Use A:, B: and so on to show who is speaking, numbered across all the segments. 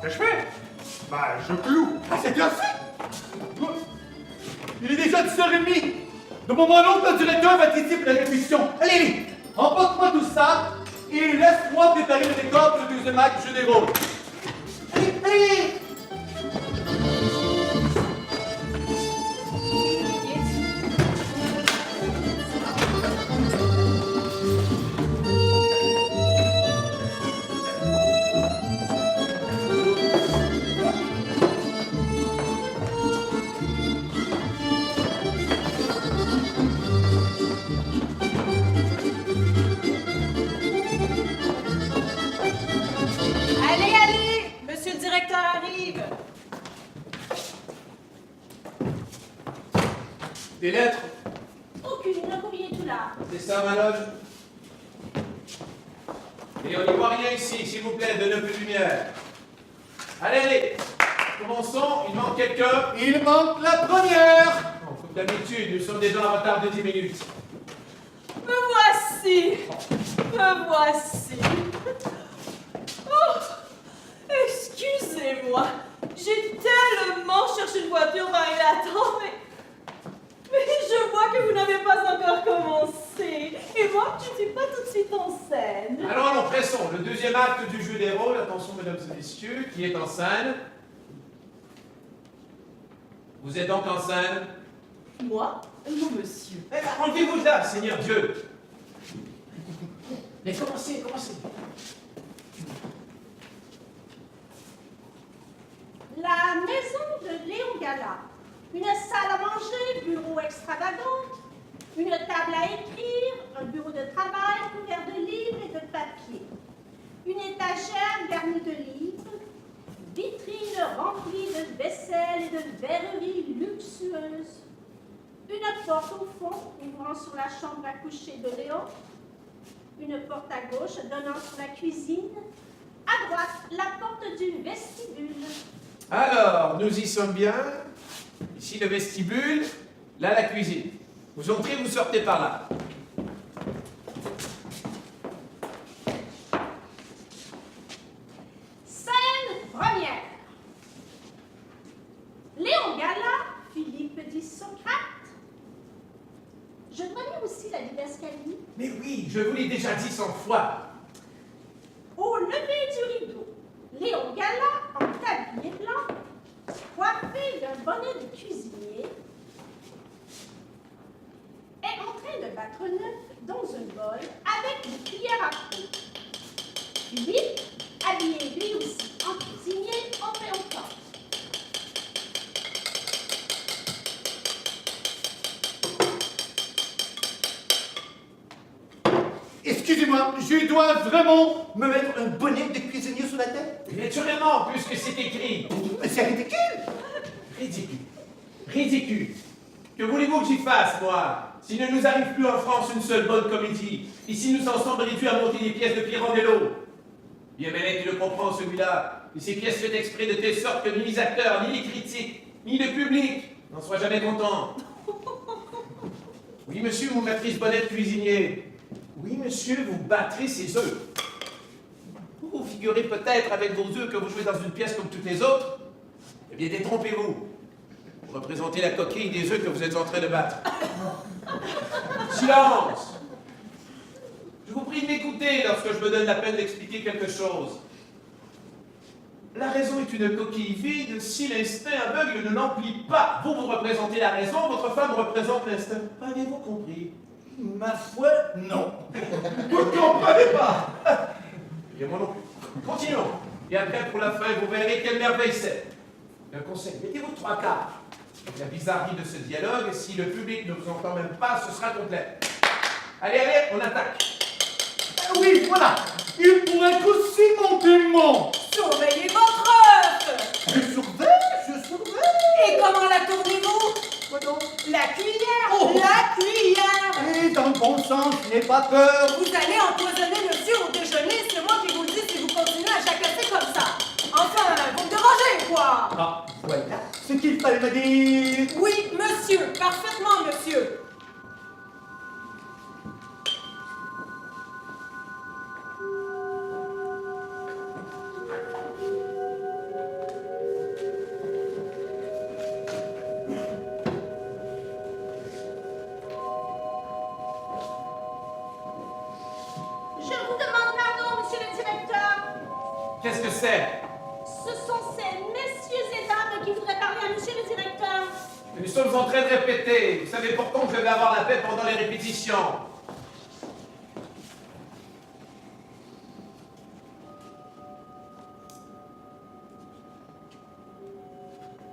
A: que je fais? Ben, je cloue.
B: À cette heure-ci? Il est déjà 10h30. De moment à l'autre, le directeur va ici pour la répétition. Allez, emporte-moi tout ça et laisse-moi préparer le décor pour le deuxième acte du jeu des rôles. Allez, allez!
C: Allez, allez! Monsieur le directeur arrive!
D: Des lettres?
C: Aucune, le courrier est tout là.
D: C'est ça, ma loge? Et on n'y voit rien ici, s'il vous plaît, donnez un peu de lumière. Allez, allez! Commençons, il manque quelqu'un.
B: Il manque la première!
D: Bon, comme d'habitude, nous sommes déjà en retard de 10 minutes.
C: Me voici! Me voici! Oh! Excusez-moi! J'ai tellement cherché une voiture dans les latons, mais je vois que vous n'avez pas encore commencé. Et moi, je ne suis pas tout de suite en scène.
D: Alors, allons, pressons. Le deuxième acte du jeu des rôles, attention, mesdames et messieurs, qui est en scène. Vous êtes donc en scène?
C: Moi? Non, monsieur.
D: Eh, enlevez-vous de là, Seigneur Dieu! Mais commencez, commencez.
E: La maison de Léon Gala. Une salle à manger, bureau extravagant, une table à écrire, un bureau de travail couvert de livres et de papier, une étagère garnie de livres, vitrine remplie de vaisselle et de verreries luxueuses, une porte au fond ouvrant sur la chambre à coucher de Léon, une porte à gauche donnant sur la cuisine, à droite la porte du vestibule.
D: Alors, nous y sommes bien. Ici le vestibule, là la cuisine. Vous entrez, vous sortez par là.
E: Scène première. Léon Gala, Philippe dit Socrate. Je dois lire aussi la vie d'Ascali.
D: Mais oui, je vous l'ai déjà dit 100 fois.
E: Au lever du rideau, Léon Gala, en tablier blanc, coiffé d'un bonnet de cuisinier, est en train de battre un œuf dans un bol avec une cuillère à peau. Philippe, habillé lui aussi en cuisinier, en fait encore.
B: Excusez-moi, je dois vraiment me mettre un bonnet de cuisinier sur la tête?
D: Naturellement, puisque c'est écrit.
B: Mais c'est ridicule!
D: Ridicule. Ridicule. Que voulez-vous que j'y fasse, moi? S'il ne nous arrive plus en France une seule bonne comédie, et si nous en sommes réduits à monter des pièces de Pirandello. Bien, mais tu le comprends, celui-là. Et ces pièces faites exprès de telle sorte que ni les acteurs, ni les critiques, ni le public n'en soient jamais contents. Oui, monsieur, vous mettrez ce bonnet de cuisinier. Oui, monsieur, vous battrez ces œufs. Vous figurez peut-être avec vos œufs que vous jouez dans une pièce comme toutes les autres. Eh bien, détrompez-vous. Vous représentez la coquille des œufs que vous êtes en train de battre. Silence! Je vous prie de m'écouter lorsque je me donne la peine d'expliquer quelque chose. La raison est une coquille vide si l'instinct aveugle ne l'emplit pas. Vous, vous représentez la raison, votre femme représente l'instinct. Avez-vous compris?
B: Ma foi, non.
D: Vous ne comprenez pas? Et moi non plus. Continuons. Et après, pour la fin, vous verrez quelle merveille c'est. Un conseil, mettez-vous 3 quarts. La bizarrerie de ce dialogue, si le public ne vous entend même pas, ce sera complet. Allez, allez, on attaque.
B: Oui, voilà. Il pourrait aussi mon démon.
C: Surveillez votre œuf!
B: Je surveille.
C: Et comment la tournez-vous?
B: Quoi donc?
C: La cuillère!
B: Oh.
C: La cuillère!
B: Et dans le bon sens, je n'ai pas peur.
C: Vous allez empoisonner monsieur au déjeuner, c'est moi qui vous le dis si vous continuez à jacasser comme ça. Enfin, vous me dérangez, quoi!
B: Ah, voilà ce qu'il fallait me dire.
C: Oui, monsieur, parfaitement, monsieur.
D: Qu'est-ce que c'est?
E: Ce sont ces messieurs et dames qui voudraient parler à monsieur le directeur.
D: Nous sommes en train de répéter. Vous savez pourquoi je vais avoir la paix pendant les répétitions?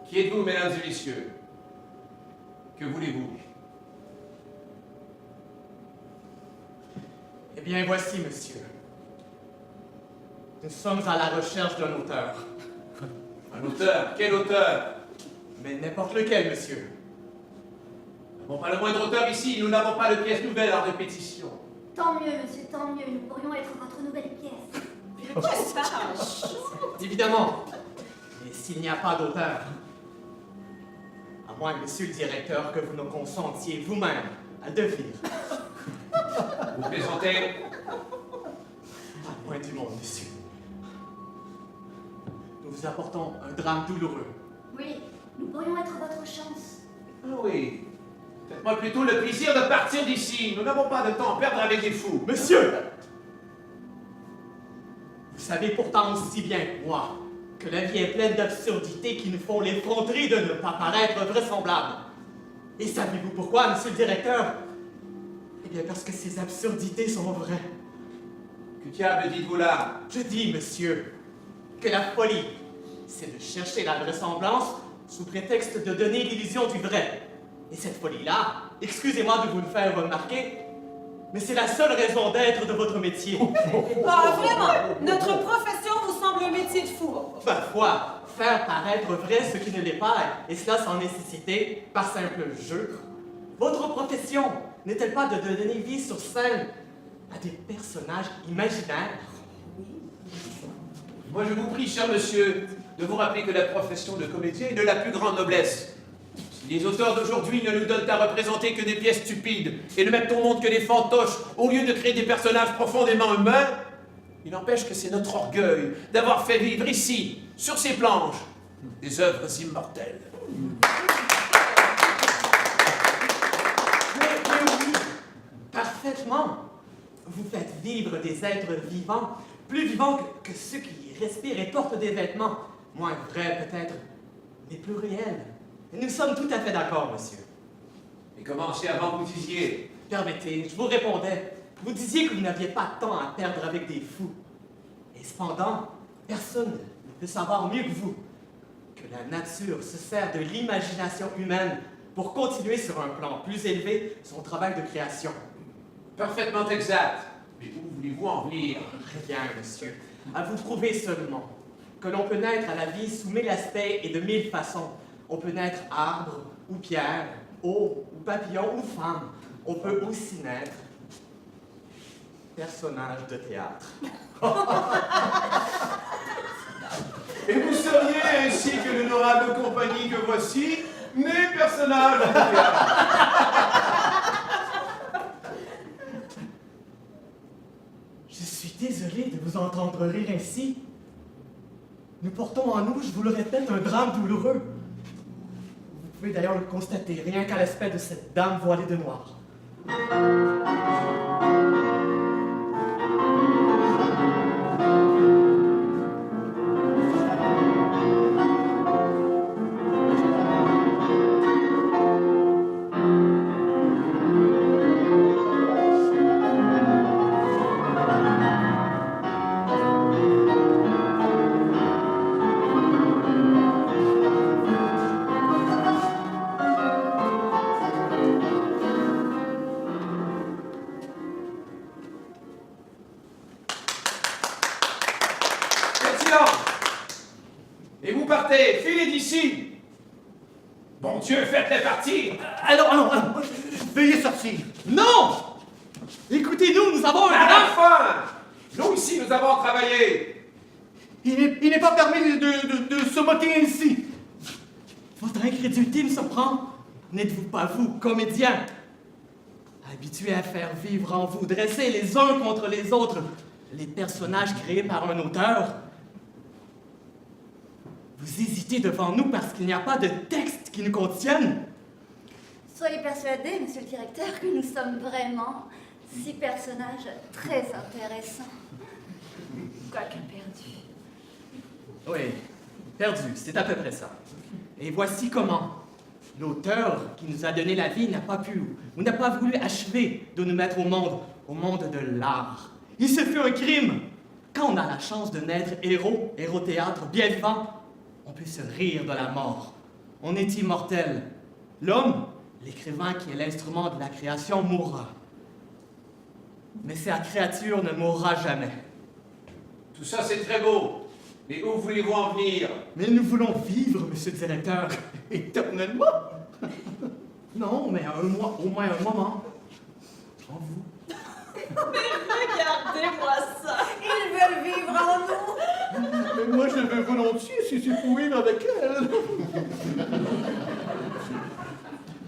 D: Qui êtes-vous, mesdames et messieurs? Que voulez-vous?
F: Eh bien, voici, monsieur. Nous sommes à la recherche d'un auteur.
D: Un auteur? Quel auteur?
F: Mais n'importe lequel, monsieur.
D: Nous n'avons pas le moindre auteur ici. Nous n'avons pas de pièce nouvelle en répétition.
G: Tant mieux, monsieur, tant mieux. Nous pourrions être votre nouvelle pièce.
C: De quoi ça?
F: Évidemment. Mais s'il n'y a pas d'auteur, à moins, monsieur le directeur, que vous ne consentiez vous-même à le devenir.
D: Vous plaisantez?
F: À point du monde, monsieur. Nous vous apportons un drame douloureux.
G: Oui, nous pourrions être votre chance.
D: Ah oui. Faites-moi plutôt le plaisir de partir d'ici. Nous n'avons pas de temps à perdre avec des fous.
F: Monsieur! Vous savez pourtant aussi bien que moi que la vie est pleine d'absurdités qui nous font l'effronterie de ne pas paraître vraisemblables. Et savez-vous pourquoi, monsieur le directeur? Eh bien, parce que ces absurdités sont vraies.
D: Que diable dites-vous là?
F: Je dis, monsieur, que la folie, c'est de chercher la vraisemblance sous prétexte de donner l'illusion du vrai. Et cette folie-là, excusez-moi de vous le faire remarquer, mais c'est la seule raison d'être de votre métier.
C: Ah, vraiment? Notre profession vous semble un métier de fou.
F: Ma foi, faire paraître vrai ce qui ne l'est pas, et cela sans nécessité, par simple jeu. Votre profession n'est-elle pas de donner vie sur scène à des personnages imaginaires?
D: Moi, je vous prie, cher monsieur, de vous rappeler que la profession de comédien est de la plus grande noblesse. Si les auteurs d'aujourd'hui ne nous donnent à représenter que des pièces stupides et ne mettent au monde que des fantoches au lieu de créer des personnages profondément humains, il n'empêche que c'est notre orgueil d'avoir fait vivre ici, sur ces planches, des œuvres immortelles.
F: Mais oui, parfaitement. Vous faites vivre des êtres vivants, plus vivants que ceux qui respirent et portent des vêtements. Moins vrais peut-être, mais plus réels. Nous sommes tout à fait d'accord, monsieur.
D: Et commencez avant vous disiez.
F: Permettez, je vous répondais. Vous disiez que vous n'aviez pas de temps à perdre avec des fous. Et cependant, personne ne peut savoir mieux que vous que la nature se sert de l'imagination humaine pour continuer sur un plan plus élevé son travail de création.
D: Parfaitement exact. Mais où voulez-vous en venir?
F: Rien, monsieur. À vous prouver seulement que l'on peut naître à la vie sous 1000 aspects et de 1000 façons. On peut naître arbre ou pierre, eau ou papillon ou femme. On peut aussi naître personnage de théâtre.
A: Et vous seriez, ainsi que l'honorable compagnie que voici, mes personnages de théâtre.
F: Je suis désolé de vous entendre rire ainsi. Nous portons en nous, je vous le répète, un drame douloureux. Vous pouvez d'ailleurs le constater, rien qu'à l'aspect de cette dame voilée de noir.
D: Et vous partez, filez d'ici. Bon Dieu, faites-les partir.
F: Alors,
A: Veuillez sortir.
F: non! Écoutez-nous, nous avons un
D: À la
F: drame!
D: fin, nous ici, nous avons travaillé.
A: Il n'est pas permis de se moquer ainsi.
F: Votre incrédulité me surprend. N'êtes-vous pas, vous, comédien, habitué à faire vivre en vous, dresser les uns contre les autres, les personnages créés par un auteur? Vous hésitez devant nous parce qu'il n'y a pas de texte qui nous contienne?
G: Soyez persuadé, monsieur le directeur, que nous sommes vraiment 6 personnages très intéressants. Quoique perdus.
F: Oui, perdu, c'est à peu près ça. Et voici comment. L'auteur qui nous a donné la vie n'a pas pu, ou n'a pas voulu achever de nous mettre au monde de l'art. Il se fait un crime. Quand on a la chance de naître héros théâtre, bien vivant, on peut se rire de la mort. On est immortel. L'homme, l'écrivain qui est l'instrument de la création, mourra. Mais sa créature ne mourra jamais.
A: Tout ça, c'est très beau. Mais où voulez-vous en venir?
F: Mais nous voulons vivre, monsieur le directeur, éternellement. Non, mais au moins un moment. En vous.
C: Mais regardez-moi ça.
G: Ils veulent vivre en nous.
B: Mais moi, je veux volontiers si c'est pour vivre avec elle.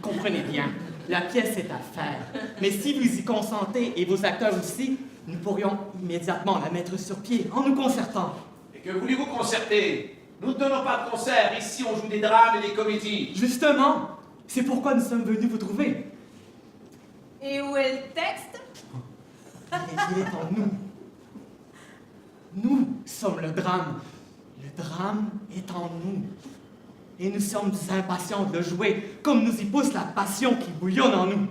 F: Comprenez bien, la pièce est à faire. Mais si vous y consentez, et vos acteurs aussi, nous pourrions immédiatement la mettre sur pied en nous concertant.
A: Et que voulez-vous concerter? Nous ne donnons pas de concert. Ici, on joue des drames et des comédies.
F: Justement, c'est pourquoi nous sommes venus vous trouver.
C: Et où est le texte?
F: Il est en nous. Nous sommes le drame. Le drame est en nous. Et nous sommes impatients de le jouer, comme nous y pousse la passion qui bouillonne en nous.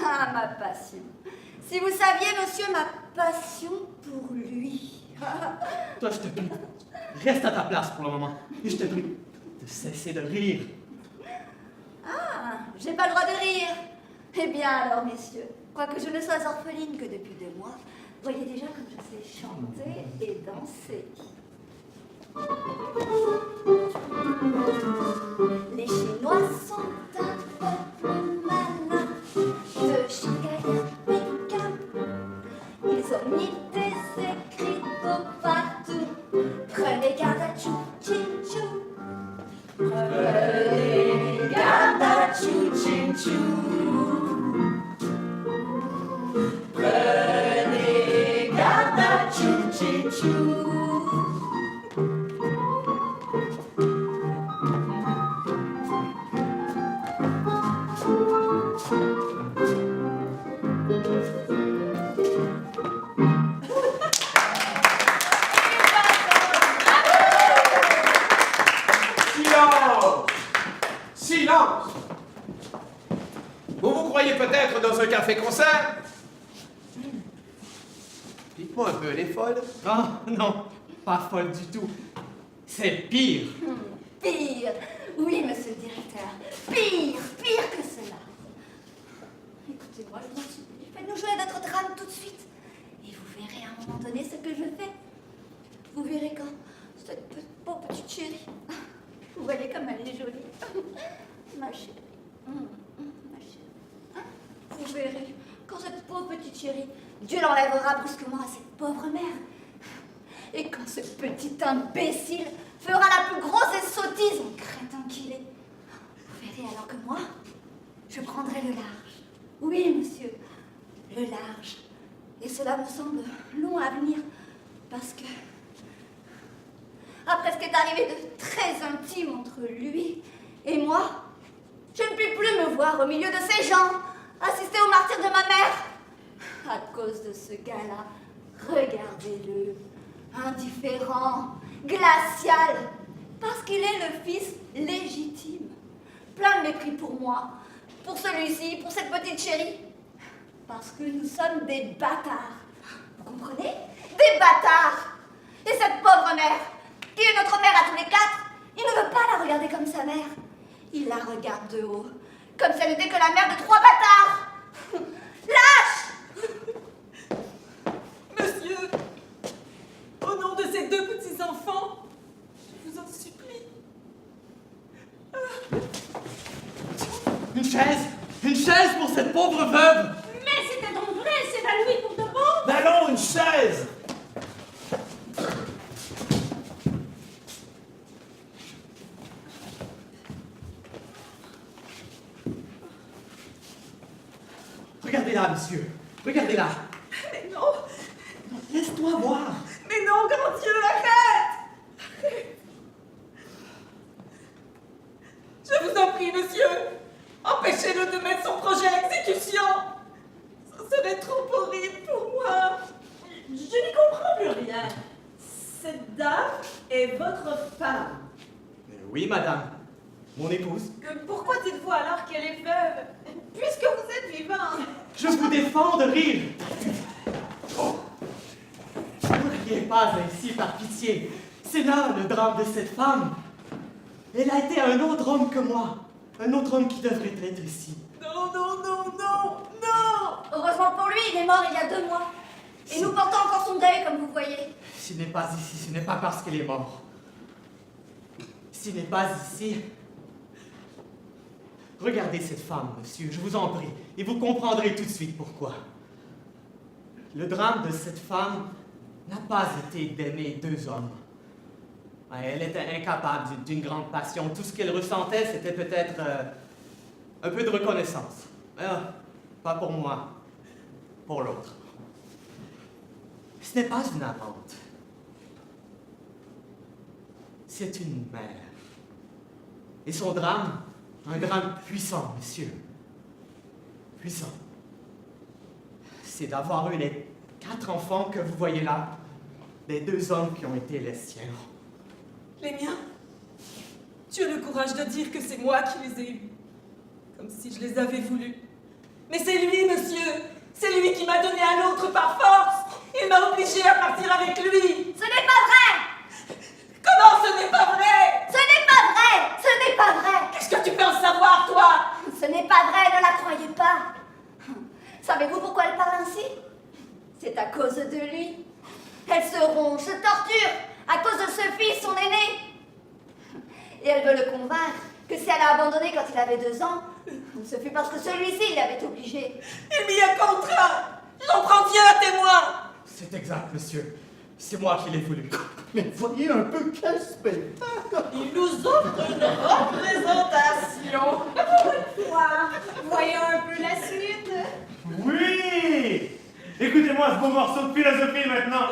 G: Ah, ma passion. Si vous saviez, monsieur, ma passion pour lui.
F: Toi, je te prie, reste à ta place pour le moment. Et je te prie de cesser de rire.
G: Ah, j'ai pas le droit de rire. Eh bien alors, messieurs, quoique je ne sois orpheline que depuis 2 mois, voyez déjà comme je sais chanter et danser. Les Chinois sont un peuple malin, de Chicago à Pékin. Ils ont mis des écriteaux partout. Prenez garde à Chou Chin Chou. Prenez garde à Chou Chin Chou. Prenez garde à Chou Chin Chou.
A: Silence! Vous vous croyez peut-être dans un café-concert? Dites-moi un peu, elle est folle?
F: Ah, non, pas folle du tout. C'est pire.
G: Pire. Oui, monsieur le directeur. Pire que cela. Écoutez-moi, je vous en supplie. Faites-nous jouer notre drame tout de suite. Et vous verrez à un moment donné ce que je fais. Vous verrez quand cette pauvre petite chérie. Vous voyez comme elle est jolie. Ma chérie. Ma chérie. Vous verrez quand cette pauvre petite chérie, Dieu l'enlèvera brusquement à cette pauvre mère. Et quand ce petit imbécile fera la plus grosse sottise en crétin qu'il est. Vous verrez alors que moi, je prendrai le large. Oui, monsieur, le large. Et cela me semble long à venir, parce que, après ce qui est arrivé de très intime entre lui et moi, je ne puis plus me voir au milieu de ces gens, assister au martyre de ma mère. À cause de ce gars-là, regardez-le, indifférent, glacial, parce qu'il est le fils légitime. Plein de mépris pour moi, pour celui-ci, pour cette petite chérie. Parce que nous sommes des bâtards. Vous comprenez? Des bâtards. Et cette pauvre mère, qui est notre mère à tous les 4, il ne veut pas la regarder comme sa mère. Il la regarde de haut, comme si elle n'était que la mère de 3 bâtards. Lâche!
C: Monsieur, au nom de ces 2 petits enfants, je vous en supplie.
F: Une chaise pour cette pauvre veuve.
E: Mais c'était donc vrai, c'est à lui pour de bon.
A: Allons, une chaise!
F: Regardez-la, monsieur. Regardez-la.
C: Mais non,
F: Laisse-toi voir.
C: mais non, grand Dieu, arrête! Arrête! Je vous en prie, monsieur, empêchez-le de mettre son projet à exécution. Ça serait trop horrible pour moi. Je n'y comprends plus rien. Cette dame est votre femme.
F: Oui, madame. Mon épouse.
C: Pourquoi dites-vous alors qu'elle est veuve, puisque vous êtes vivante?
F: Je vous défends de rire. Ne riez pas ainsi par pitié. C'est là le drame de cette femme. Elle a été un autre homme que moi. Un autre homme qui devrait être ici.
C: Non, non, non, non, non!
G: Heureusement pour lui, il est mort il y a 2 mois. Et nous portons encore son deuil, comme vous voyez.
F: S'il n'est pas ici, ce n'est pas parce qu'il est mort. S'il n'est pas ici... Regardez cette femme, monsieur, je vous en prie, et vous comprendrez tout de suite pourquoi. Le drame de cette femme n'a pas été d'aimer 2 hommes. Elle était incapable d'une grande passion. Tout ce qu'elle ressentait, c'était peut-être un peu de reconnaissance. Pas pour moi, pour l'autre. Ce n'est pas une amante. C'est une mère. Et son drame, un drame puissant, monsieur. Puissant. C'est d'avoir eu les 4 enfants que vous voyez là, des 2 hommes qui ont été les siens.
C: Les miens? Tu as le courage de dire que c'est moi qui les ai eus. Comme si je les avais voulus. Mais c'est lui, monsieur! C'est lui qui m'a donné un autre par force! Il m'a obligé à partir avec lui!
G: Ce n'est pas vrai!
C: Comment ce n'est pas vrai?
G: Ce n'est pas vrai! Ce n'est pas vrai!
C: Qu'est-ce que tu peux en savoir, toi?
G: Ce n'est pas vrai, ne la croyez pas. Savez-vous pourquoi elle parle ainsi? C'est à cause de lui. Elle se ronge, se torture à cause de ce fils, son aîné. Et elle veut le convaincre que si elle a abandonné quand il avait 2 ans, ce fut parce que celui-ci l'avait obligée.
C: Il m'y a contraint! J'en prends Dieu à témoin!
F: C'est exact, monsieur. C'est moi qui l'ai voulu.
B: Mais voyez un peu quel spectacle!
C: Il nous offre une représentation!
E: Voyons un peu la suite.
A: Oui! Écoutez-moi ce beau morceau de philosophie maintenant.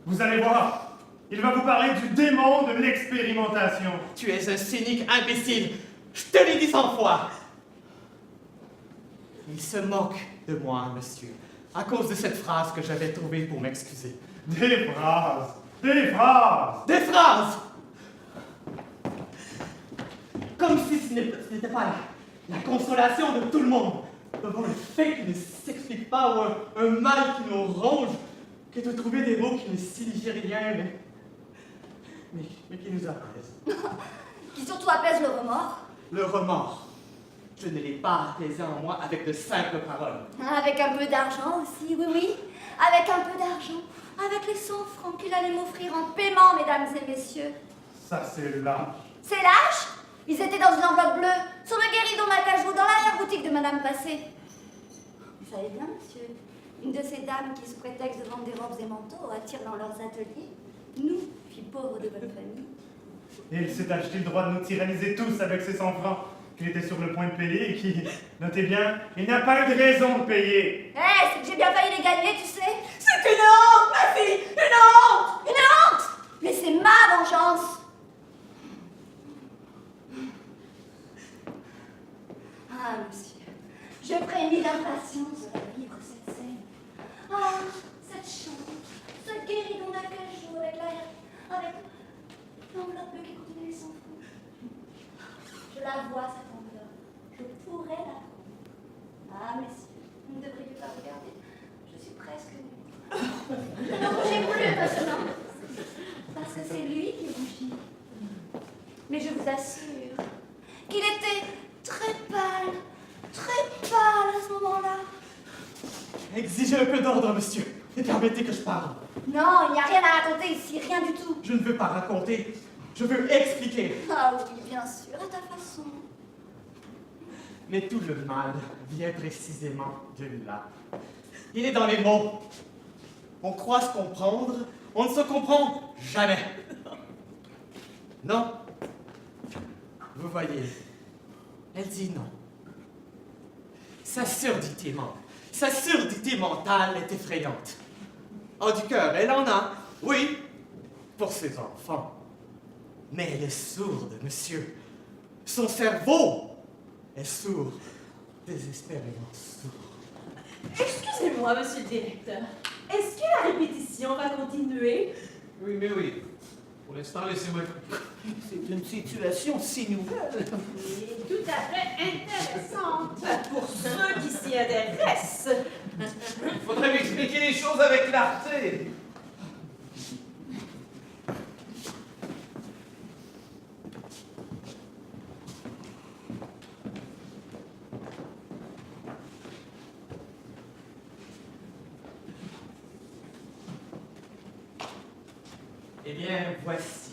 A: Vous allez voir, il va vous parler du démon de l'expérimentation.
F: Tu es un cynique imbécile. Je te l'ai dit 100 fois. Il se moque de moi, monsieur, à cause de cette phrase que j'avais trouvée pour m'excuser.
A: Des phrases! Des phrases!
F: Des phrases! Comme si ce n'était pas la consolation de tout le monde, devant le fait qui ne s'explique pas ou un mal qui nous ronge, que de trouver des mots qui ne signifient rien, mais qui nous apaisent.
G: Qui surtout apaise le remords.
F: Le remords. Je ne l'ai pas apaisé en moi avec de simples paroles.
G: Avec un peu d'argent aussi, oui, oui. Avec un peu d'argent. Avec les 100 francs qu'il allait m'offrir en paiement, mesdames et messieurs.
A: Ça, c'est lâche.
G: C'est lâche? Ils étaient dans une enveloppe bleue, sur le guéridon d'acajou, dans l'arrière-boutique de Madame Passé. Vous savez bien, monsieur, une de ces dames qui, sous prétexte de vendre des robes et manteaux, attirent dans leurs ateliers nous, filles pauvres de bonne famille.
A: Et il s'est acheté le droit de nous tyranniser tous avec ses 100 francs qu'il était sur le point de payer et qui, notez bien, il n'a pas eu de raison de payer.
G: C'est que j'ai bien failli les gagner, tu sais.
C: C'est une honte, ma fille! Une honte!
G: Une honte! Mais c'est ma vengeance. Ah, monsieur, je frémis d'impatience de la vivre, cette scène. Ah, cette chambre, ce guéridon d'acajou avec l'enveloppe qui contenait les 100 francs. Je la vois, cette enveloppe. Je pourrais la prendre. Ah, messieurs, vous ne devriez pas regarder. Je suis presque nue. Je ne rougis plus maintenant. Parce que c'est lui qui rougit. Mais je vous assure qu'il était très pâle à ce moment-là.
F: Exigez un peu d'ordre, monsieur, et permettez que je parle.
G: Non, il n'y a rien à raconter ici, rien du tout.
F: Je ne veux pas raconter, je veux expliquer.
G: Ah oui, bien sûr, à ta façon.
F: Mais tout le mal vient précisément de là. Il est dans les mots. On croit se comprendre, on ne se comprend jamais. Non. Vous voyez, elle dit non. Sa surdité mentale est effrayante. En du cœur, elle en a, oui, pour ses enfants. Mais elle est sourde, monsieur. Son cerveau est sourd, désespérément sourd.
C: Excusez-moi, monsieur le directeur. Est-ce que la répétition va continuer?
D: Oui, mais oui. Pour l'instant, laissez-moi.
B: C'est une situation si nouvelle.
E: Et tout à fait intéressante.
C: Pour ceux qui s'y intéressent.
D: Il faudrait m'expliquer les choses avec clarté.
F: Eh bien, voici.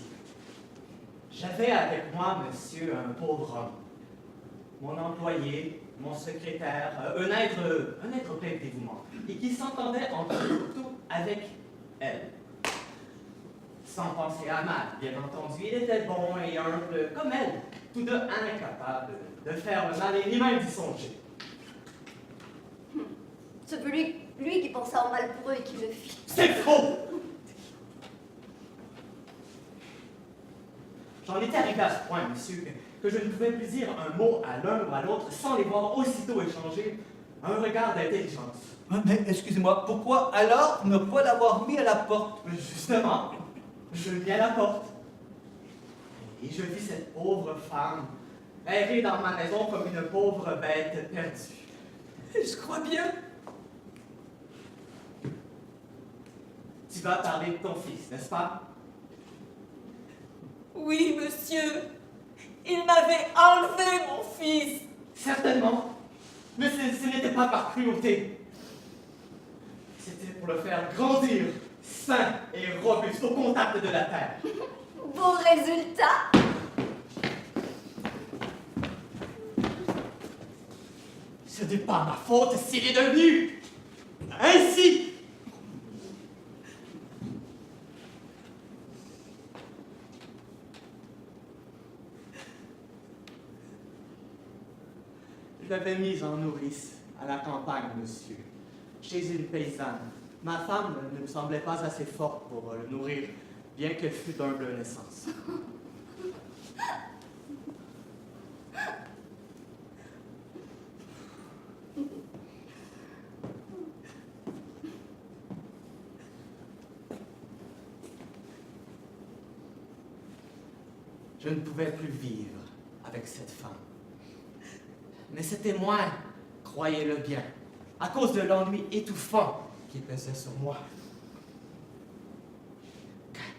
F: J'avais avec moi, monsieur, un pauvre homme. Mon employé, mon secrétaire, un être plein de dévouement, et qui s'entendait en tout avec elle. Sans penser à mal, bien entendu, il était bon et humble, comme elle, tous deux incapables de faire le mal et ni même d'y songer.
G: C'est lui qui pensait en mal pour eux et qui le fit.
F: C'est faux! J'en étais arrivé à ce point, monsieur, que je ne pouvais plus dire un mot à l'un ou à l'autre sans les voir aussitôt échanger un regard d'intelligence.
B: Mais excusez-moi, pourquoi alors ne pas l'avoir mis à la porte?
F: Justement, je mis à la porte. Et je vis cette pauvre femme errer dans ma maison comme une pauvre bête perdue.
C: Je crois bien.
F: Tu vas parler de ton fils, n'est-ce pas?
C: Oui, monsieur. Il m'avait enlevé mon fils.
F: Certainement. Mais ce n'était pas par cruauté. C'était pour le faire grandir, sain et robuste au contact de la terre.
G: Beau résultat!
F: Ce n'est pas ma faute s'il est devenu ainsi. Je l'avais mise en nourrice à la campagne, monsieur, chez une paysanne. Ma femme ne me semblait pas assez forte pour le nourrir, bien qu'elle fût d'humble naissance. Je ne pouvais plus vivre avec cette femme. Mais c'était moi, croyez-le bien, à cause de l'ennui étouffant qui pesait sur moi.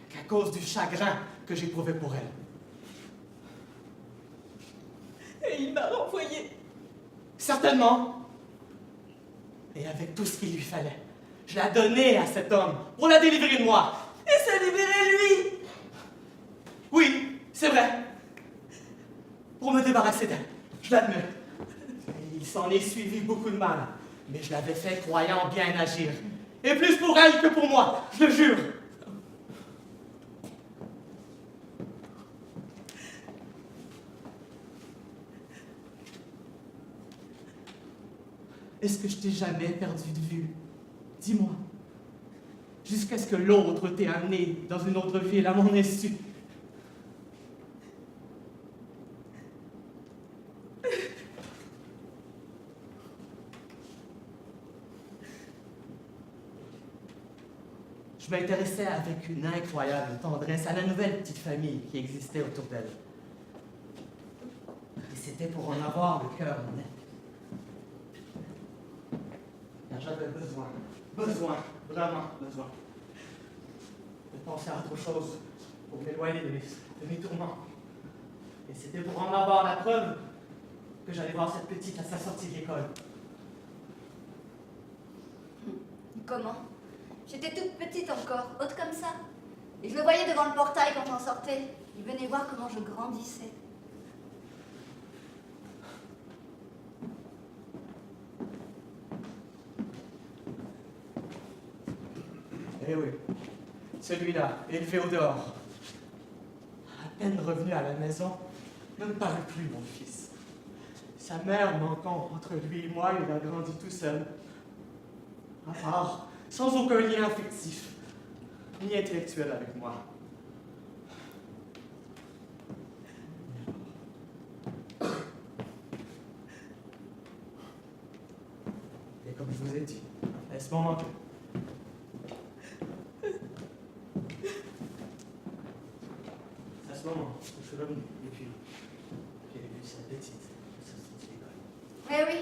F: Qu'à cause du chagrin que j'éprouvais pour elle.
C: Et il m'a renvoyé.
F: Certainement. Et avec tout ce qu'il lui fallait, je la donnais à cet homme pour la délivrer de moi.
C: Et se libérer lui.
F: Oui, c'est vrai. Pour me débarrasser d'elle, je l'admets. Il s'en est suivi beaucoup de mal, mais je l'avais fait croyant bien agir. Et plus pour elle que pour moi, je le jure. Est-ce que je t'ai jamais perdu de vue? Dis-moi. Jusqu'à ce que l'autre t'ait amené dans une autre ville à mon insu. Je m'intéressais avec une incroyable tendresse à la nouvelle petite famille qui existait autour d'elle. Et c'était pour en avoir le cœur net. Car j'avais besoin, vraiment besoin, de penser à autre chose pour m'éloigner de mes tourments. Et c'était pour en avoir la preuve que j'allais voir cette petite à sa sortie de l'école.
G: Comment? J'étais toute petite encore, haute comme ça. Et je le voyais devant le portail quand on sortait. Il venait voir comment je grandissais.
F: Eh oui, celui-là, élevé au dehors. À peine revenu à la maison, ne me parle plus, mon fils. Sa mère manquant entre lui et moi, il a grandi tout seul. À part, sans aucun lien affectif, ni intellectuel avec moi. Et comme je vous ai dit, à ce moment ce moment que je suis revenu. Et puis, j'ai vu cette petite sortie de l'école.
G: Eh oui,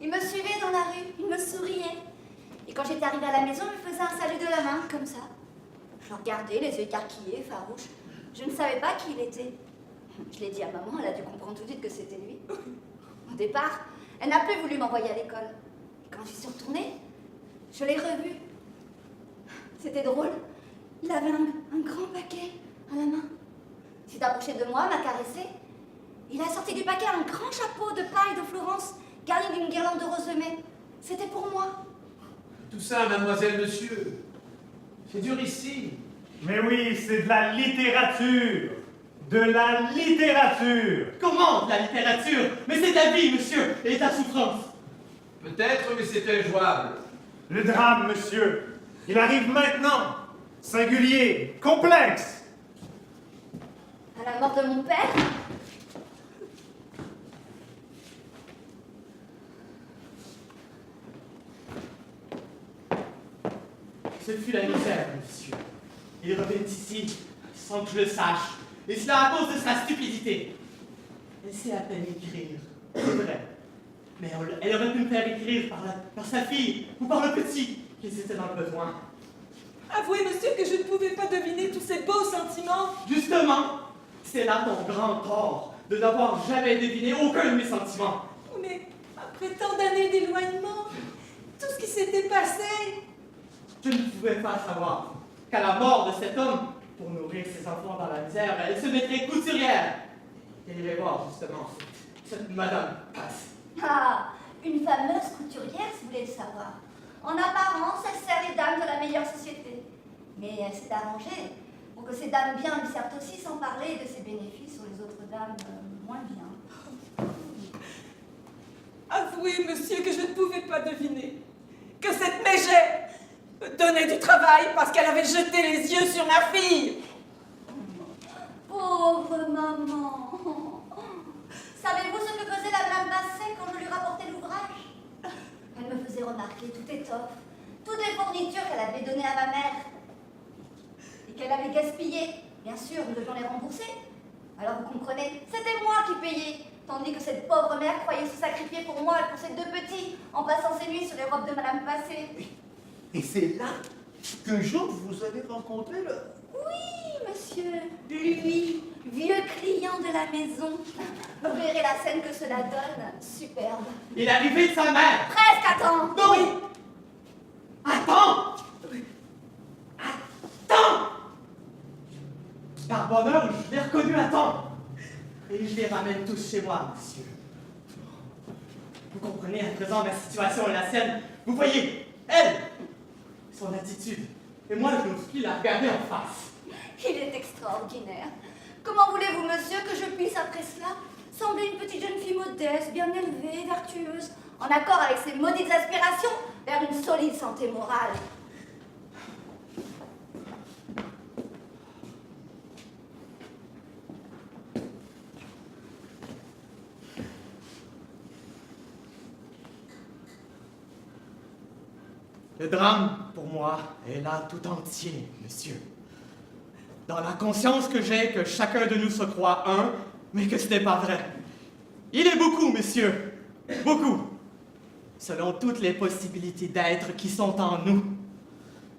G: il me suivait dans la rue, il me souriait. Et quand j'étais arrivée à la maison, il me faisait un salut de la main, comme ça. Je le regardais, les yeux écarquillés, farouches. Je ne savais pas qui il était. Je l'ai dit à maman, elle a dû comprendre tout de suite que c'était lui. Au départ, elle n'a plus voulu m'envoyer à l'école. Et quand j'y suis retournée, je l'ai revu. C'était drôle. Il avait un grand paquet à la main. Il s'est approché de moi, m'a caressé. Il a sorti du paquet un grand chapeau de paille de Florence, garni d'une guirlande de rosemée. C'était pour moi.
D: Tout ça, mademoiselle, monsieur. C'est dur ici.
A: Mais oui, c'est de la littérature. De la littérature.
F: Comment de la littérature? Mais c'est ta vie, monsieur, et ta souffrance.
D: Peut-être, mais c'est injouable.
A: Le drame, monsieur. Il arrive maintenant. Singulier, complexe.
G: À la mort de mon père,
F: Ce fut la misère, monsieur. Il revint ici sans que je le sache. Et cela à cause de sa stupidité. Elle sait à peine écrire, c'est vrai. Mais elle aurait pu me faire écrire par sa fille ou par le petit qu'ils étaient dans le besoin.
C: Avouez, monsieur, que je ne pouvais pas deviner tous ces beaux sentiments.
F: Justement, c'est là ton grand tort de n'avoir jamais deviné aucun de mes sentiments.
C: Mais après tant d'années d'éloignement, tout ce qui s'était passé...
F: Je ne pouvais pas savoir qu'à la mort de cet homme, pour nourrir ses enfants dans la misère, elle se mettrait couturière. Elle irait voir justement cette Madame Passe.
G: ah, une fameuse couturière, si vous voulez le savoir. En apparence, elle sert les dames de la meilleure société. Mais elle s'est arrangée pour que ces dames bien lui servent aussi, sans parler de ses bénéfices sur les autres dames moins bien.
C: Avouez, monsieur, que je ne pouvais pas deviner que cette mégère me donnait du travail parce qu'elle avait jeté les yeux sur ma fille.
G: Pauvre maman. Savez-vous ce que faisait la Madame Basset quand je lui rapportais l'ouvrage? Elle me faisait remarquer toute étoffe, toutes les fournitures qu'elle avait données à ma mère et qu'elle avait gaspillées. Bien sûr, nous devions les rembourser. Alors vous comprenez, c'était moi qui payais, tandis que cette pauvre mère croyait se sacrifier pour moi et pour ses deux petits en passant ses nuits sur les robes de Madame Basset.
H: Et c'est là qu'un jour vous avez rencontré le...
G: Oui, monsieur, lui, vieux client de la maison. Vous verrez la scène que cela donne, superbe.
F: Il est arrivé de sa mère.
G: Presque à temps.
F: Non. Attends. Attends. Par bonheur, je l'ai reconnu à temps. Et je les ramène tous chez moi, monsieur. Vous comprenez à présent ma situation et la sienne. Vous voyez, elle, son attitude. Et moi, je n'ose plus la regarder en face.
G: Il est extraordinaire. Comment voulez-vous, monsieur, que je puisse, après cela, sembler une petite jeune fille modeste, bien élevée, vertueuse, en accord avec ses maudites aspirations vers une solide santé morale?
F: Le drame, pour moi, est là tout entier, monsieur. Dans la conscience que j'ai que chacun de nous se croit un, mais que ce n'est pas vrai. Il est beaucoup, monsieur, beaucoup, selon toutes les possibilités d'être qui sont en nous.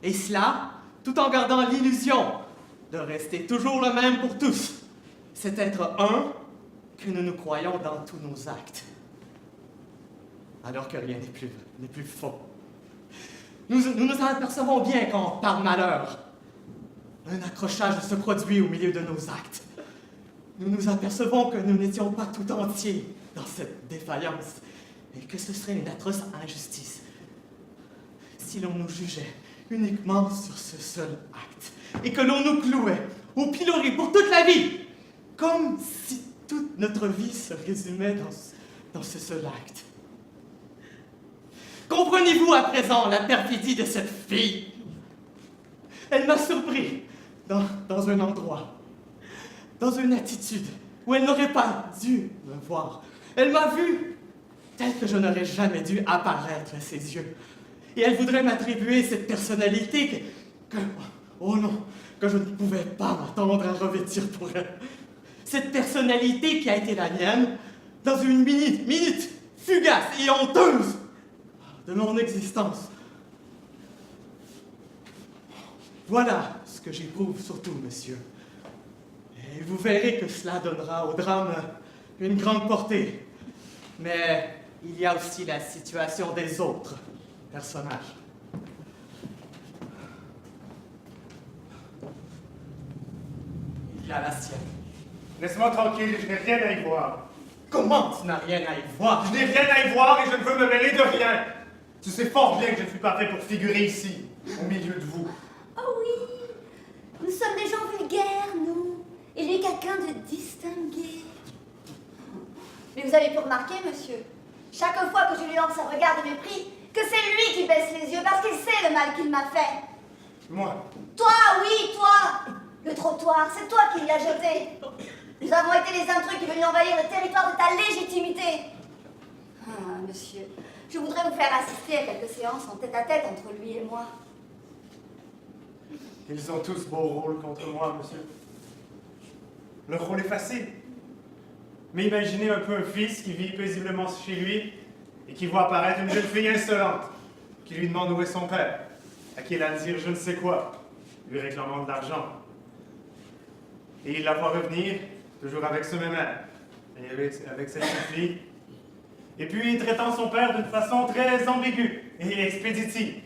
F: Et cela, tout en gardant l'illusion de rester toujours le même pour tous. C'est être un que nous nous croyons dans tous nos actes. Alors que rien n'est plus faux. Nous nous apercevons bien quand, par malheur, un accrochage se produit au milieu de nos actes. Nous nous apercevons que nous n'étions pas tout entiers dans cette défaillance et que ce serait une atroce injustice si l'on nous jugeait uniquement sur ce seul acte et que l'on nous clouait au pilori pour toute la vie, comme si toute notre vie se résumait dans ce seul acte. Comprenez-vous à présent la perfidie de cette fille? Elle m'a surpris dans un endroit, dans une attitude où elle n'aurait pas dû me voir. Elle m'a vu tel que je n'aurais jamais dû apparaître à ses yeux. Et elle voudrait m'attribuer cette personnalité que oh non, que je ne pouvais pas m'attendre à revêtir pour elle. Cette personnalité qui a été la mienne dans une minute fugace et honteuse de mon existence. Voilà ce que j'éprouve surtout, monsieur. Et vous verrez que cela donnera au drame une grande portée. Mais il y a aussi la situation des autres personnages. Il y a la sienne.
A: Laisse-moi tranquille, je n'ai rien à y voir.
F: Comment tu n'as rien à y voir?
A: Je n'ai rien à y voir et je ne veux me mêler de rien. Tu sais fort bien que je ne suis pas fait pour figurer ici, au milieu de vous.
G: Oh oui, nous sommes des gens vulgaires, nous. Et lui, quelqu'un de distingué. Mais vous avez pu remarquer, monsieur, chaque fois que je lui lance un regard de mépris, que c'est lui qui baisse les yeux parce qu'il sait le mal qu'il m'a fait.
A: Moi,
G: Toi, oui, toi. Le trottoir, c'est toi qui l'as jeté. Nous avons été les intrus qui venaient envahir le territoire de ta légitimité. Ah, monsieur, je voudrais vous faire assister à quelques séances en tête-à-tête entre lui et moi.
A: ils ont tous beau rôle contre moi, monsieur. Le rôle est facile. Mais imaginez un peu un fils qui vit paisiblement chez lui et qui voit apparaître une jeune fille insolente qui lui demande où est son père, à qui elle a dire je ne sais quoi, lui réclamant de l'argent. Et il la voit revenir, toujours avec ce même air, et avec cette jeune fille. Et puis traitant son père d'une façon très ambiguë et expéditive.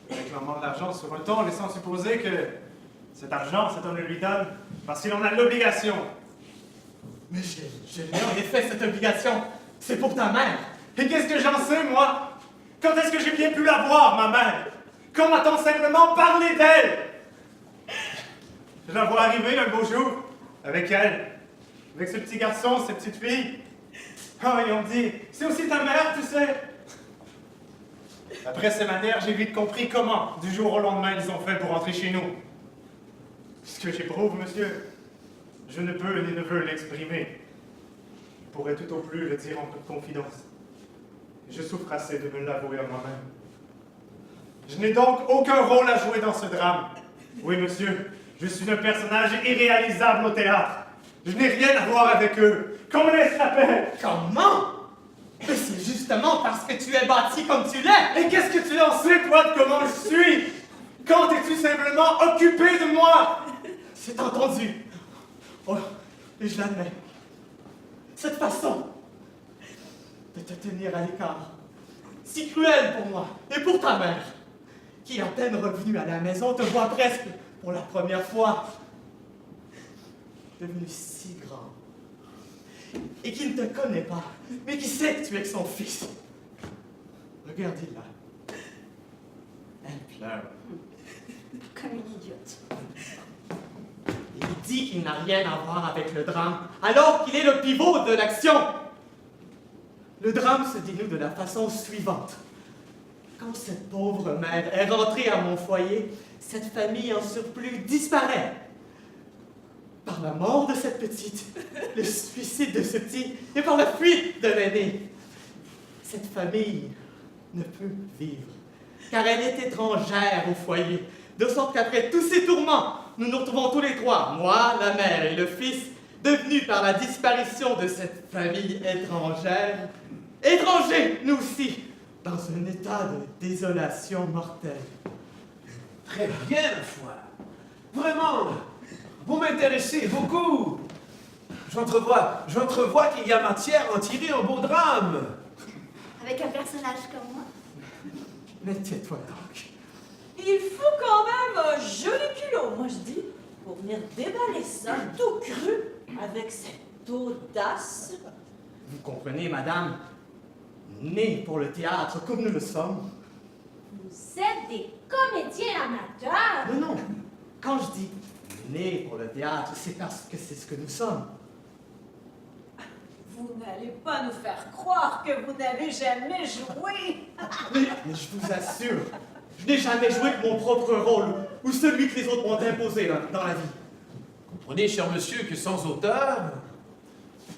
A: Réclamant de l'argent sur un ton laissant supposer que cet argent, cet homme le lui donne parce qu'il en a l'obligation.
F: Mais j'ai en effet cette obligation. C'est pour ta mère.
A: Et qu'est-ce que j'en sais, moi? Quand est-ce que j'ai bien pu la voir, ma mère? Quand m'a-t-on simplement parlé d'elle? Je la vois arriver un beau jour, avec elle, avec ce petit garçon, cette petite fille. Oh, et on me dit, c'est aussi ta mère, tu sais. Après ces manières, j'ai vite compris comment, du jour au lendemain, ils ont fait pour rentrer chez nous. Ce que j'éprouve, monsieur, je ne peux ni ne veux l'exprimer. Je pourrais tout au plus le dire en toute confidence. Je souffre assez de me l'avouer à moi-même. Je n'ai donc aucun rôle à jouer dans ce drame. Oui, monsieur, je suis un personnage irréalisable au théâtre. Je n'ai rien à voir avec eux. Qu'on me laisse la paix.
F: Comment? Mais c'est justement parce que tu es bâti comme tu l'es.
A: Et qu'est-ce que tu en sais, toi, de comment je suis? Quand es-tu simplement occupé de moi?
F: C'est entendu. Oh, et je l'admets. Cette façon de te tenir à l'écart, si cruelle pour moi et pour ta mère, qui à peine revenue à la maison te voit presque pour la première fois, devenue si grand, et qui ne te connaît pas, mais qui sait que tu es son fils. Regardez-la. Elle pleure.
G: Comme une idiote.
F: Il dit qu'il n'a rien à voir avec le drame, alors qu'il est le pivot de l'action. Le drame se dénoue de la façon suivante. Quand cette pauvre mère est rentrée à mon foyer, cette famille en surplus disparaît. Par la mort de cette petite, le suicide de ce petit, et par la fuite de l'aîné. Cette famille ne peut vivre, car elle est étrangère au foyer, de sorte qu'après tous ces tourments, nous nous retrouvons tous les trois, moi, la mère et le fils, devenus par la disparition de cette famille étrangère, étrangers, nous aussi, dans un état de désolation mortelle.
D: Très bien, ma foi. Vraiment, vous m'intéressez beaucoup. J'entrevois qu'il y a matière à en tirer un beau drame.
G: Avec un personnage comme moi.
F: Mais tais-toi donc.
C: Il faut quand même un joli culot, moi je dis, pour venir déballer ça tout cru avec cette audace.
F: Vous comprenez, madame, nés pour le théâtre comme nous le sommes.
E: Vous êtes des comédiens amateurs.
F: Non, non, quand je dis nés pour le théâtre, c'est parce que c'est ce que nous sommes.
C: Vous n'allez pas nous faire croire que vous n'avez jamais joué.
F: Mais je vous assure, je n'ai jamais joué que mon propre rôle, ou celui que les autres m'ont imposé dans la vie.
D: Comprenez, cher monsieur, que sans auteur,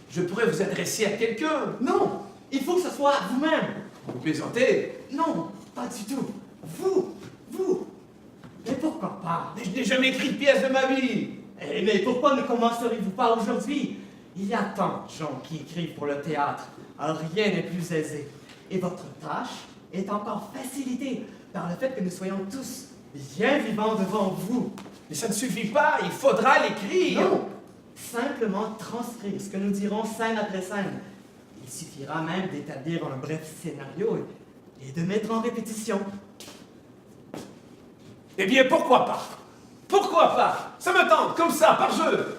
D: je pourrais vous adresser à quelqu'un.
F: Non, il faut que ce soit vous-même.
D: Vous plaisantez?
F: Non, pas du tout. Vous. Mais pourquoi pas?
D: Mais je n'ai jamais écrit de pièce de ma vie.
F: Eh, mais pourquoi ne commencerez-vous pas aujourd'hui? Il y a tant de gens qui écrivent pour le théâtre, alors rien n'est plus aisé. Et votre tâche est encore facilitée par le fait que nous soyons tous bien vivants devant vous.
D: Mais ça ne suffit pas, il faudra l'écrire.
F: Non, simplement transcrire ce que nous dirons scène après scène. Il suffira même d'établir un bref scénario et de mettre en répétition.
D: Eh bien, pourquoi pas? Pourquoi pas? Ça me tente, comme ça, par jeu.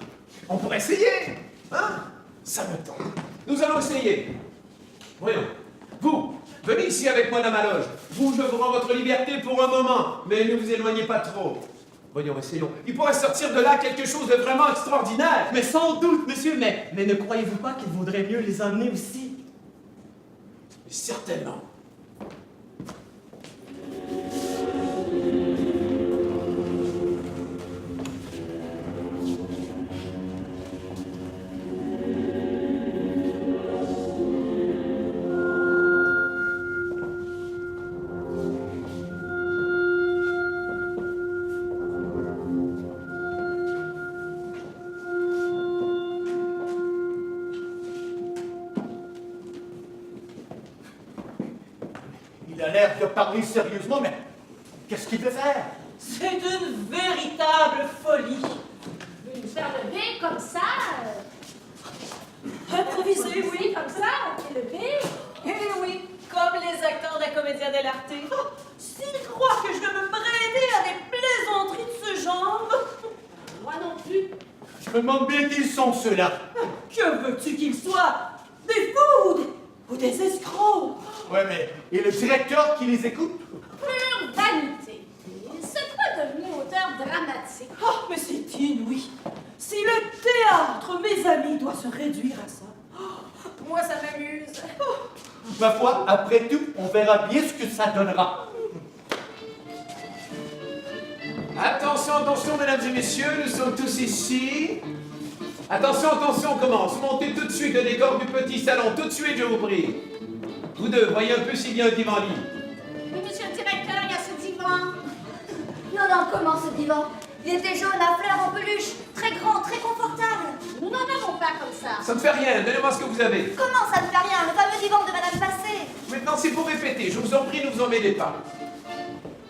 D: On pourrait essayer, hein? Ça me tente. Nous allons essayer. Voyons. Vous, venez ici avec moi dans ma loge. Vous, je vous rends votre liberté pour un moment, mais ne vous éloignez pas trop. Voyons, essayons. Il pourrait sortir de là quelque chose de vraiment extraordinaire.
F: Mais sans doute, monsieur, mais ne croyez-vous pas qu'il vaudrait mieux les emmener aussi?
D: Certainement.
B: Il a l'air de parler sérieusement, mais qu'est-ce qu'il veut faire?
C: C'est une véritable folie.
E: Une faire le B comme ça,
C: Improviser, oui.
E: comme ça, on fait le B.
C: Eh oui, comme les acteurs de la Commedia dell'arte. Oh, s'ils croient que je vais me prêter à des plaisanteries de ce genre,
E: Moi non plus.
B: Je me demande bien qui sont ceux-là.
C: que veux-tu qu'ils soient? Des fous ou des escrocs?
B: Ouais, mais et le directeur qui les écoute?
E: Pure vanité. Il se croit devenu auteur dramatique.
C: Oh, mais c'est inouï. Si le théâtre, mes amis, doit se réduire à ça. Oh, moi, ça m'amuse.
B: Ma foi, après tout, on verra bien ce que ça donnera.
D: Attention, attention, mesdames et messieurs, nous sommes tous ici. Attention, attention, on commence. Montez tout de suite le décor du petit salon, tout de suite, je vous prie. Vous deux, voyez un peu s'il y a un divan libre.
E: Oui, monsieur le directeur, il y a ce divan.
G: Non, non, comment ce divan? Il était jaune à fleurs en peluche, très grand, très confortable.
E: Nous n'en avons pas comme ça.
D: Ça ne fait rien, donnez-moi ce que vous avez.
G: Comment ça ne fait rien? Le fameux divan de Madame Passé.
D: Maintenant, c'est pour répéter, je vous en prie, ne vous en mêlez pas.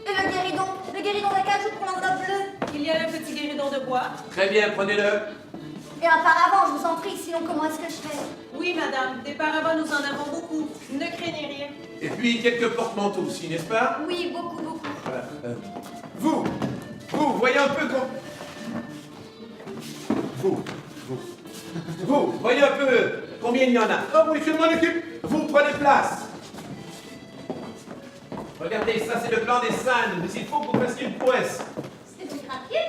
G: Et le guéridon d'acajou pour l'enveloppe bleue.
C: Il y a un petit guéridon de bois.
D: Très bien, prenez-le.
G: Et un paravent, je vous en prie, sinon comment est-ce que je fais?
C: Oui, madame, des paravents, nous en avons beaucoup. Ne craignez rien.
D: Et puis, quelques porte-manteaux aussi, n'est-ce pas?
G: Oui, beaucoup, beaucoup.
D: Voilà. Vous, voyez un peu Vous, voyez un peu combien il y en a.
B: Oh oui, je m'en occupe.
D: Vous prenez place. Regardez, ça c'est le plan des scènes, mais il faut que vous fassiez une prouesse.
E: C'est du graphier.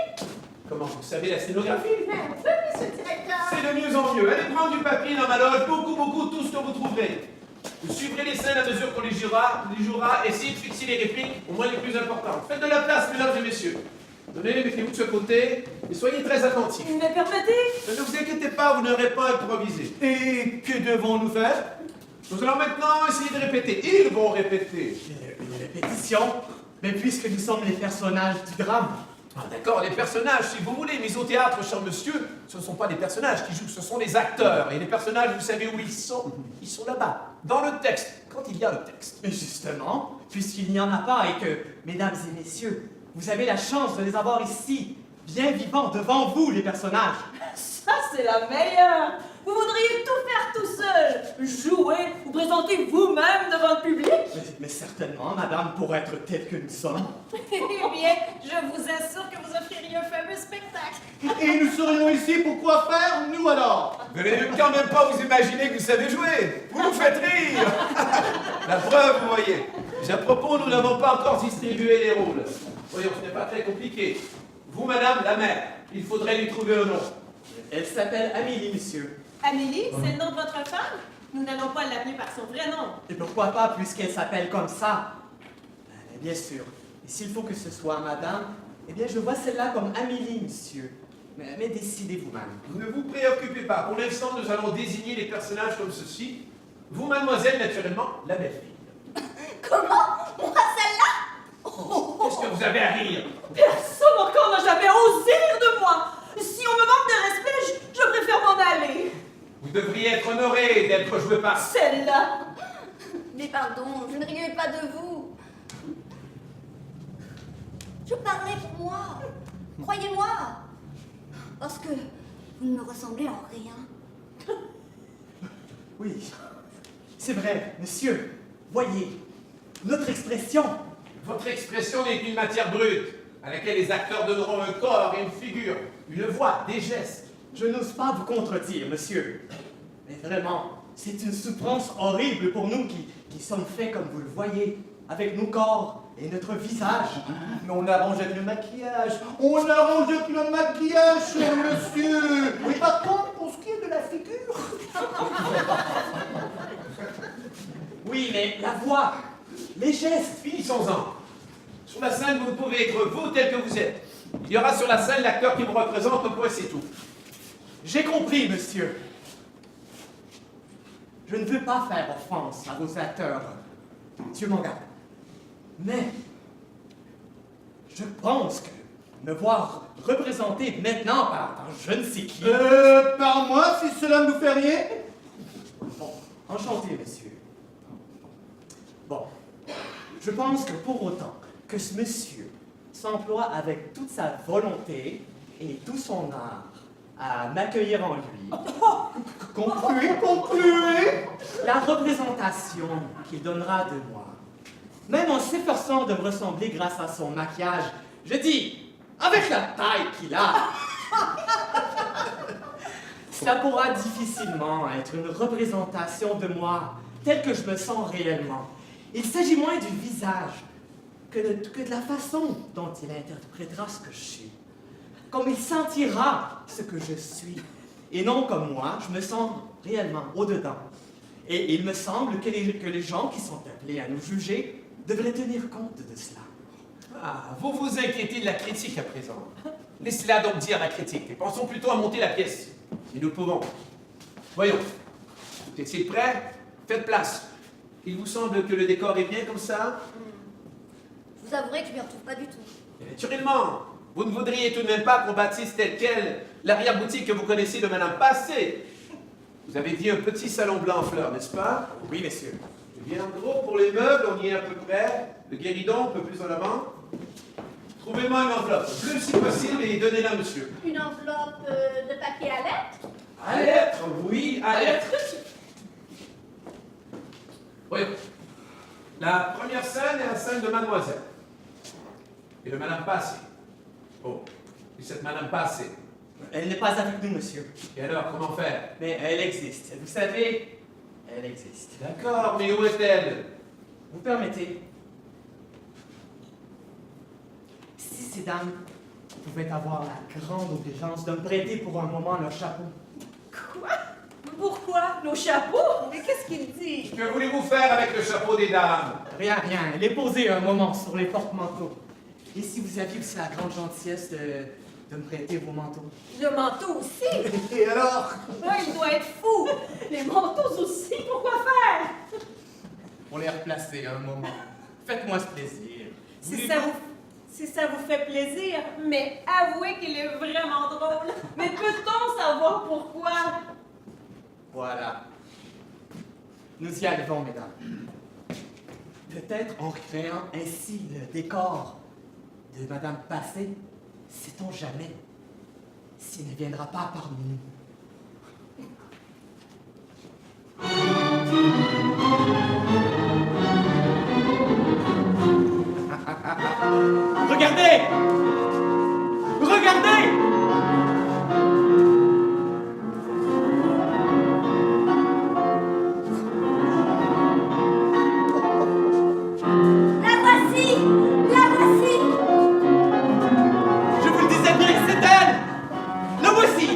D: Comment vous savez la scénographie?
E: Mais un peu, monsieur le directeur.
D: C'est de mieux en mieux. Allez prendre du papier dans ma loge, beaucoup, tout ce que vous trouverez. Vous suivrez les scènes à mesure qu'on les jouera, essayez de fixer les répliques, au moins les plus importantes. Faites de la place, mesdames et messieurs. Donnez, mettez-vous de ce côté, et soyez très attentifs.
C: Me permettez?
D: Ne vous inquiétez pas, vous n'aurez pas à improviser.
B: Et que devons-nous faire?
D: Nous allons maintenant essayer de répéter. Ils vont répéter.
F: Une répétition? Mais puisque nous sommes les personnages du drame.
D: Ah, d'accord, les personnages, si vous voulez, mais au théâtre, cher monsieur, ce ne sont pas les personnages qui jouent, ce sont les acteurs. Et les personnages, vous savez où ils sont? Ils sont là-bas, dans le texte, quand il y a le texte.
F: Mais justement, puisqu'il n'y en a pas et que, mesdames et messieurs, vous avez la chance de les avoir ici, bien vivants devant vous, les personnages.
C: Ça, c'est la meilleure. Vous voudriez tout faire tout seul. Jouer, vous présenter vous-même devant le public.
F: Mais certainement, madame, pour être telle que nous sommes.
C: Eh bien, je vous assure que vous offririez un fameux spectacle.
B: Et nous serions ici pour quoi faire, nous alors?
D: Vous n'allez quand même pas vous imaginer que vous savez jouer. Vous nous faites rire. La preuve, vous voyez. À propos, nous n'avons pas encore distribué les rôles. Voyons, ce n'est pas très compliqué. Vous, madame, la mère, il faudrait lui trouver un nom.
F: Elle s'appelle Amélie, monsieur.
C: Amélie, c'est le nom de votre femme? Nous n'allons pas l'appeler par son vrai nom.
F: Et pourquoi pas, puisqu'elle s'appelle comme ça? Bien sûr. Et s'il faut que ce soit madame, eh bien, je vois celle-là comme Amélie, monsieur. Mais décidez vous-même.
D: Ne vous préoccupez pas. Pour l'instant, nous allons désigner les personnages comme ceci. Vous, mademoiselle, naturellement, la belle-fille.
G: Comment? Moi, celle-là?
D: Qu'est-ce Qu'est-ce que vous avez à rire?
C: Personne encore n'a jamais osé rire de moi. Si on me manque de respect, je préfère m'en aller.
D: Vous devriez être honoré d'être joué par...
C: Celle-là.
G: Mais pardon, je ne riais pas de vous. Je parlais pour moi. Croyez-moi. Parce que vous ne me ressemblez en rien.
F: Oui, c'est vrai, monsieur. Voyez, notre expression.
D: Votre expression n'est qu'une matière brute, à laquelle les acteurs donneront un corps et une figure, une voix, des gestes.
F: Je n'ose pas vous contredire, monsieur. Mais vraiment, c'est une souffrance horrible pour nous qui sommes faits comme vous le voyez, avec nos corps et notre visage.
H: Mais on arrange avec le maquillage. On arrange avec le maquillage, cher monsieur. Oui. Par contre, pour ce qui est de la figure...
F: Oui, mais la voix, les gestes.
D: Finissons-en. Sur la scène, vous ne pouvez être vous tel que vous êtes. Il y aura sur la scène l'acteur qui vous représente, au point c'est tout.
F: J'ai compris, monsieur. Je ne veux pas faire offense à vos acteurs. Dieu m'en garde. Mais je pense que me voir représenté maintenant par je ne sais qui...
H: Par moi, si cela ne vous fait rien.
F: Bon, enchanté, monsieur. Bon, je pense que pour autant que ce monsieur s'emploie avec toute sa volonté et tout son art à m'accueillir en lui,
H: Concluez.
F: la représentation qu'il donnera de moi, même en s'efforçant de me ressembler grâce à son maquillage, je dis, avec la taille qu'il a, ça pourra difficilement être une représentation de moi telle que je me sens réellement. Il s'agit moins du visage que de la façon dont il interprétera ce que je suis. Comme il sentira ce que je suis. Et non comme moi, je me sens réellement au-dedans. Et il me semble que les gens qui sont appelés à nous juger devraient tenir compte de cela.
D: Ah, vous vous inquiétez de la critique à présent. Laissez-la donc dire la critique, et pensons plutôt à monter la pièce, si nous le pouvons. Voyons. Vous étiez prêts? Faites place. Il vous semble que le décor est bien comme ça?
G: Je vous avouerai que je ne m'y retrouve pas du tout.
D: Et naturellement, vous ne voudriez tout de même pas qu'on bâtisse tel quel l'arrière-boutique que vous connaissez de Madame Passé. Vous avez dit un petit salon blanc en fleurs, n'est-ce pas?
F: Oui, messieurs.
D: Eh bien, en gros, pour les meubles, on y est à peu près. Le guéridon, un peu plus en avant. Trouvez-moi une enveloppe, bleue si possible, et donnez-la, monsieur.
E: Une enveloppe de papier à lettres.
D: À lettres, oui, à lettres. Voyons. La première scène est la scène de Mademoiselle. Et de Madame Passé. Oh, et cette Madame Passé.
F: Elle n'est pas avec nous, monsieur.
D: Et alors, comment faire?
F: Mais elle existe. Vous savez, elle existe.
D: D'accord, mais où est-elle?
F: Vous permettez? Si ces dames pouvaient avoir la grande obligeance de me prêter pour un moment leur chapeau.
C: Quoi? Pourquoi? Nos chapeaux?
E: Mais qu'est-ce qu'il dit?
D: Que voulez-vous faire avec le chapeau des dames?
F: Rien, rien. Les poser un moment sur les porte-manteaux. Et si vous aviez aussi la grande gentillesse de me prêter vos manteaux?
C: Le manteau aussi?
H: Et alors?
C: Il doit être fou! Les manteaux aussi, pourquoi faire?
F: Pour les replacer un moment. Faites-moi ce plaisir.
C: Si ça vous fait plaisir, mais avouez qu'il est vraiment drôle. Mais peut-on savoir pourquoi?
F: Voilà. Nous y arrivons, mesdames. Peut-être en créant ainsi le décor de Madame Passé, sait-on jamais s'il ne viendra pas parmi nous. Regardez! Regardez!
G: La voici! La voici!
F: Je vous le disais bien, c'est elle! La voici!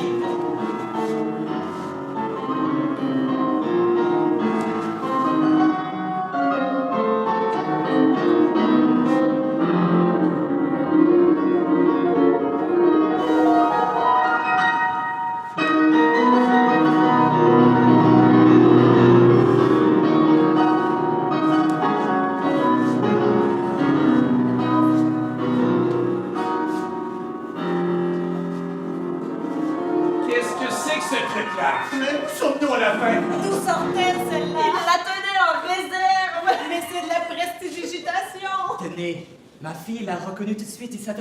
D: c'est que ce truc-là?
H: Mais où sommes-nous à la fin?
E: D'où sortait celle-là?
C: Il la tenait en réserve.
E: Mais c'est de la prestidigitation.
F: Tenez, ma fille l'a reconnue tout de suite et s'est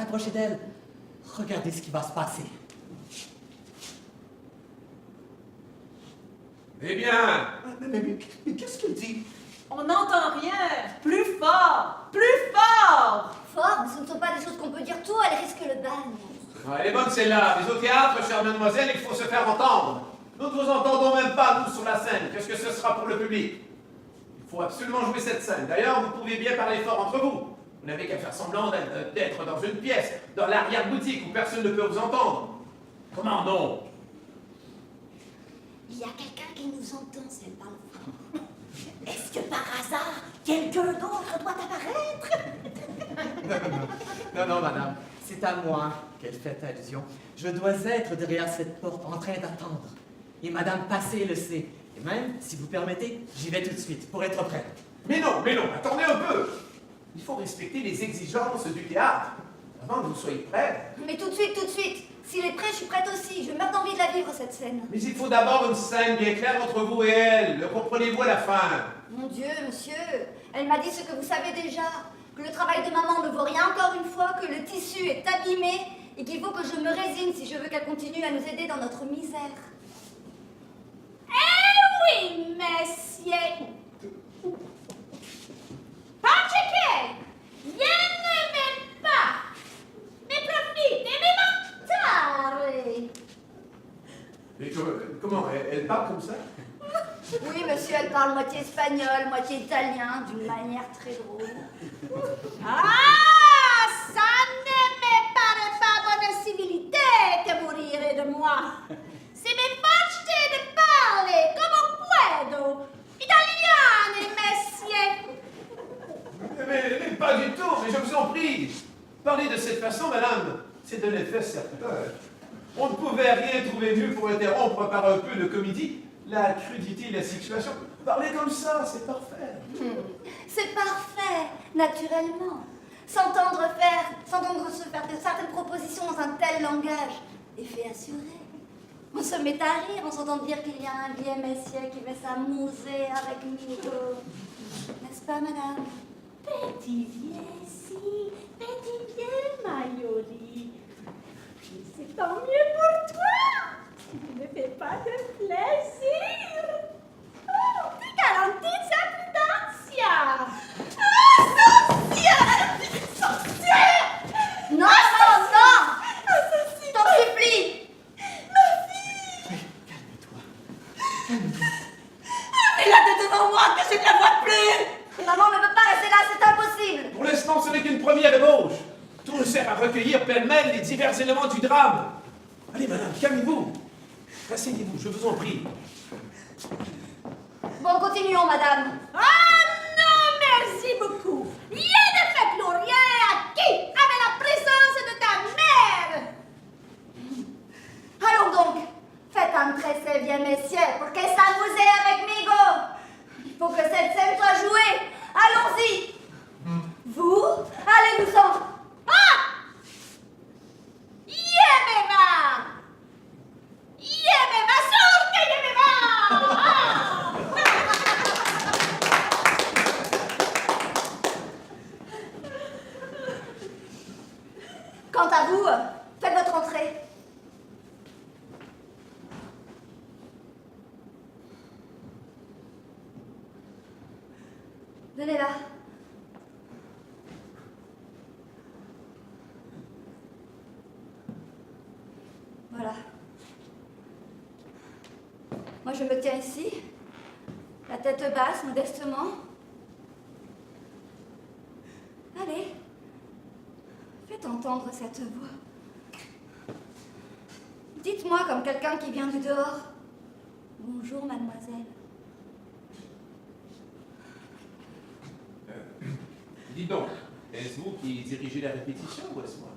F: approchée d'elle. Regardez ce qui va se passer.
D: Eh bien,
H: Mais qu'est-ce qu'elle dit?
C: On n'entend rien. Plus fort. Plus fort.
G: Fort, mais ce ne sont pas des choses qu'on peut dire tout, elle risque le bagne.
D: elle est bonne celle-là. Mais au théâtre, chère mademoiselle, il faut se faire entendre. Nous ne vous entendons même pas, nous, sur la scène. Qu'est-ce que ce sera pour le public? Il faut absolument jouer cette scène. D'ailleurs, vous pouvez bien parler fort entre vous. Vous n'avez qu'à faire semblant d'être dans une pièce, dans l'arrière-boutique, où personne ne peut vous entendre. Comment non?
G: Il y a quelqu'un qui nous entend si elle parle fort. Est-ce que par hasard, quelqu'un d'autre doit apparaître?
F: Non, madame, c'est à moi qu'elle fait allusion. Je dois être derrière cette porte en train d'attendre. Et madame Passé le sait. Et même, si vous permettez, j'y vais tout de suite pour être prête.
D: Mais non, attendez un peu. Il faut respecter les exigences du théâtre. Avant que vous soyez prêts.
G: Mais tout de suite. S'il est prêt, je suis prête aussi. Je meurs d'envie de la vivre, cette scène.
D: Mais il faut d'abord une scène bien claire entre vous et elle. Le comprenez-vous à la fin?
G: Mon Dieu, monsieur, elle m'a dit ce que vous savez déjà. Que le travail de maman ne vaut rien encore une fois, que le tissu est abîmé et qu'il faut que je me résigne si je veux qu'elle continue à nous aider dans notre misère.
E: Eh oui, messieurs. Parce que je ne m'aime pas. Mais profitez, mais mentare.
D: Et comment? Elle parle comme ça?
G: Oui, monsieur, elle parle moitié espagnol, moitié italien, d'une manière très drôle.
E: Ah, ça ne me paraît pas bonne civilité que vous rirez de moi. C'est me facile de parler comme puedo. Italiane, messieurs.
D: Mais pas du tout, mais je vous en prie. Parler de cette façon, madame, c'est de l'effet certain. On ne pouvait rien trouver mieux pour interrompre par un peu de comédie la crudité de la situation. Parler comme ça, c'est parfait.
G: C'est parfait, naturellement. S'entendre se faire de certaines propositions dans un tel langage, effet assuré. On se met à rire, on s'entend dire qu'il y a un vieux monsieur qui veut s'amuser avec nous. N'est-ce pas, madame?
E: Petit vieux, si. Petit vieux, Mayoli. C'est tant mieux pour toi. Tu ne fais pas de plaisir. Oh, ti garantizza prudenza. Sorcière!
G: Non, je t'en supplie.
C: Elle a devant moi que je ne la vois plus.
G: Maman ne peut pas rester là, c'est impossible.
D: Pour l'instant, ce n'est qu'une première ébauche. Tout sert à recueillir pêle-mêle les divers éléments du drame. Allez, madame, calmez-vous. Asseyez-vous, je vous en prie.
G: Bon, continuons, madame.
E: Ah non, merci beaucoup. Je ne fais plus rien acquis avec la présence de ta mère.
G: Allons donc, faites entrer ces vieux messieurs pour qu'ils s'amusent avec Migo. Il faut que cette scène soit jouée. Allons-y. Vous, allez-vous-en.
E: Ah! Yemema! Yemema, sorte Yemema! Ah!
G: Quant à vous, faites votre entrée. Venez là. Voilà. Moi, je me tiens ici, la tête basse, modestement. Allez, faites entendre cette voix. Dites-moi comme quelqu'un qui vient du dehors. Bonjour, mademoiselle.
D: Dites donc, est-ce vous qui dirigez la répétition ou est-ce moi?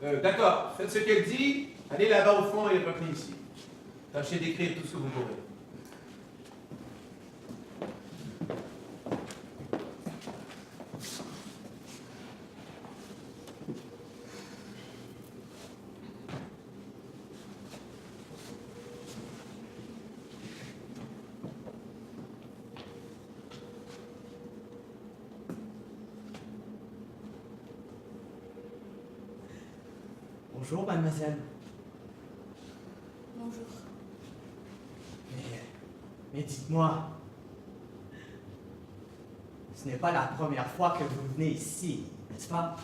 D: D'accord, faites ce qu'elle dit. Allez là-bas au fond et revenez ici. Tâchez d'écrire tout ce que vous pourrez.
F: Bonjour, mademoiselle.
G: Bonjour.
F: Mais dites-moi, ce n'est pas la première fois que vous venez ici, n'est-ce pas?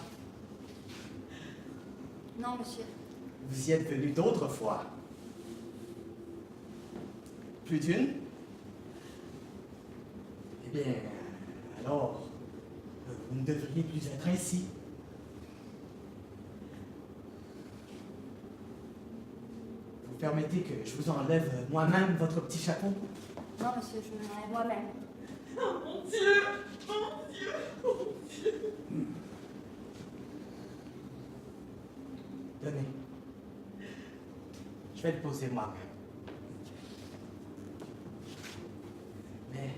G: Non, monsieur.
F: Vous y êtes venu d'autres fois. Plus d'une? Eh bien, alors, vous ne devriez plus être ici. Vous permettez que je vous enlève moi-même votre petit chapeau?
G: Non, monsieur, je me l'enlève moi-même.
C: Oh mon Dieu! Mon Dieu! Oh mon Dieu!
F: Donnez. Je vais le poser moi-même. Mais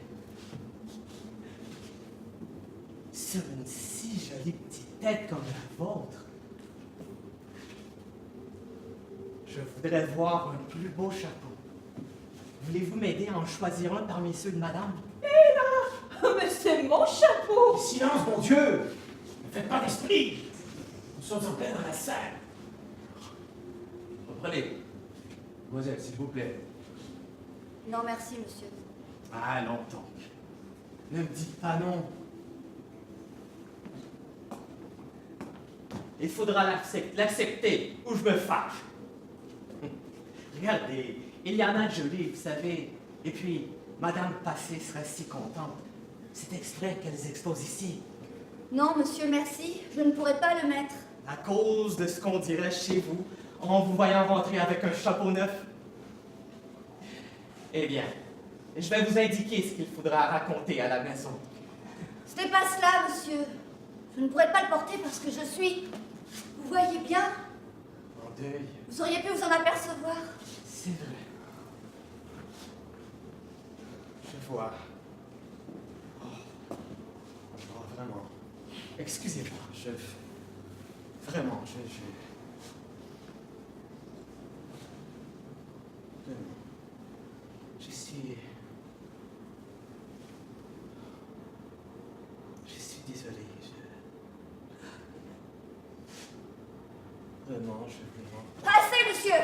F: sur une si jolie petite tête comme la vôtre, je voudrais voir un plus beau chapeau. Voulez-vous m'aider à en choisir un parmi ceux de madame?
C: Oh, mais c'est mon chapeau!
D: Silence, mon Dieu! Ne faites pas d'esprit! Nous sommes en plein dans la salle. Reprenez. Mademoiselle, s'il vous plaît.
G: Non, merci, monsieur.
F: Ah, non, donc. Ne me dites pas non. Il faudra l'accepter ou je me fâche. Regardez, il y en a de jolis, vous savez. Et puis, Madame Passé serait si contente. Cet extrait qu'elles exposent ici,
G: Non, monsieur, merci. Je ne pourrais pas le mettre.
F: à cause de ce qu'on dirait chez vous, en vous voyant rentrer avec un chapeau neuf. Eh bien, je vais vous indiquer ce qu'il faudra raconter à la maison.
G: Ce n'est pas cela, monsieur. Je ne pourrais pas le porter parce que je suis... Vous voyez bien?
F: En deuil,
G: Vous auriez pu vous en apercevoir.
F: c'est vrai. Je vois. Oh, vraiment. Excusez-moi, Vraiment, Je suis... Je suis désolé, Vraiment,
G: Assez, monsieur!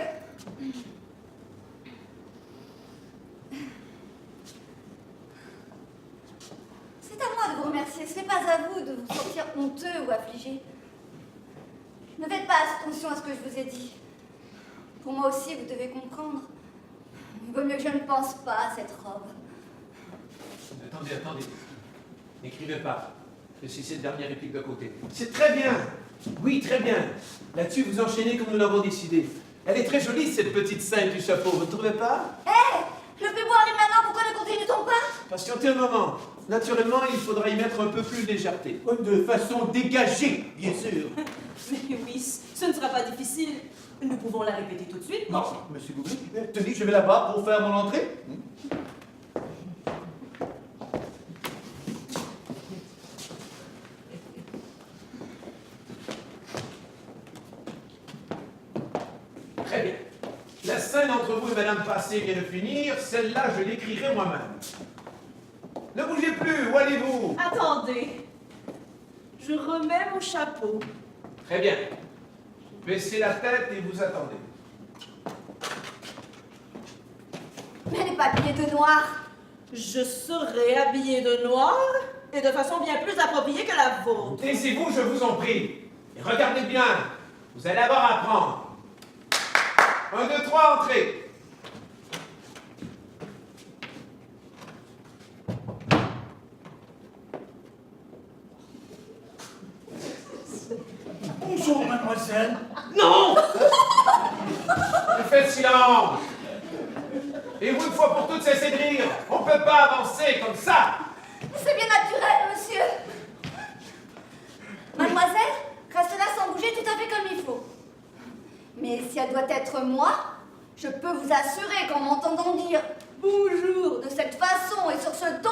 G: C'est à moi de vous remercier. Ce n'est pas à vous de vous sentir honteux ou affligé. Ne faites pas attention à ce que je vous ai dit. Pour moi aussi, vous devez comprendre. Il vaut mieux que je ne pense pas à cette robe.
D: Attendez. N'écrivez pas. Laissez cette dernière réplique de côté. C'est très bien. Oui, très bien. Là-dessus, vous enchaînez comme nous l'avons décidé. Elle est très jolie, cette petite scène du chapeau, vous ne trouvez pas?
G: Le fumoir arrive maintenant, pourquoi ne continue-t-on pas?
D: Patientez un moment. Naturellement, il faudra y mettre un peu plus de légèreté.
H: De façon dégagée, bien sûr.
C: Mais oui, ce ne sera pas difficile. Nous pouvons la répéter tout de suite.
H: Non, monsieur Goubry, tenez, je vais là-bas pour faire mon entrée.
D: Très bien. La scène entre vous et Madame Passé vient de finir. Celle-là, je l'écrirai moi-même. Ne bougez plus, où allez-vous?
C: Attendez. Je remets mon chapeau.
D: Très bien. Baissez la tête et vous attendez.
G: Mais elle n'est pas habillée de noir.
C: Je serai habillée de noir et de façon bien plus appropriée que la vôtre.
D: Taisez-vous, je vous en prie. Et regardez bien. Vous allez avoir à apprendre. 1, 2, 3, entrez.
H: Bonjour, mademoiselle.
F: Non!
D: Faites silence. Et vous, une fois pour toutes, cessez de rire. On ne peut pas avancer comme ça.
G: C'est bien naturel, monsieur. Mademoiselle, reste là sans bouger tout à fait comme il faut. Mais si elle doit être moi, je peux vous assurer qu'en m'entendant dire bonjour de cette façon et sur ce ton,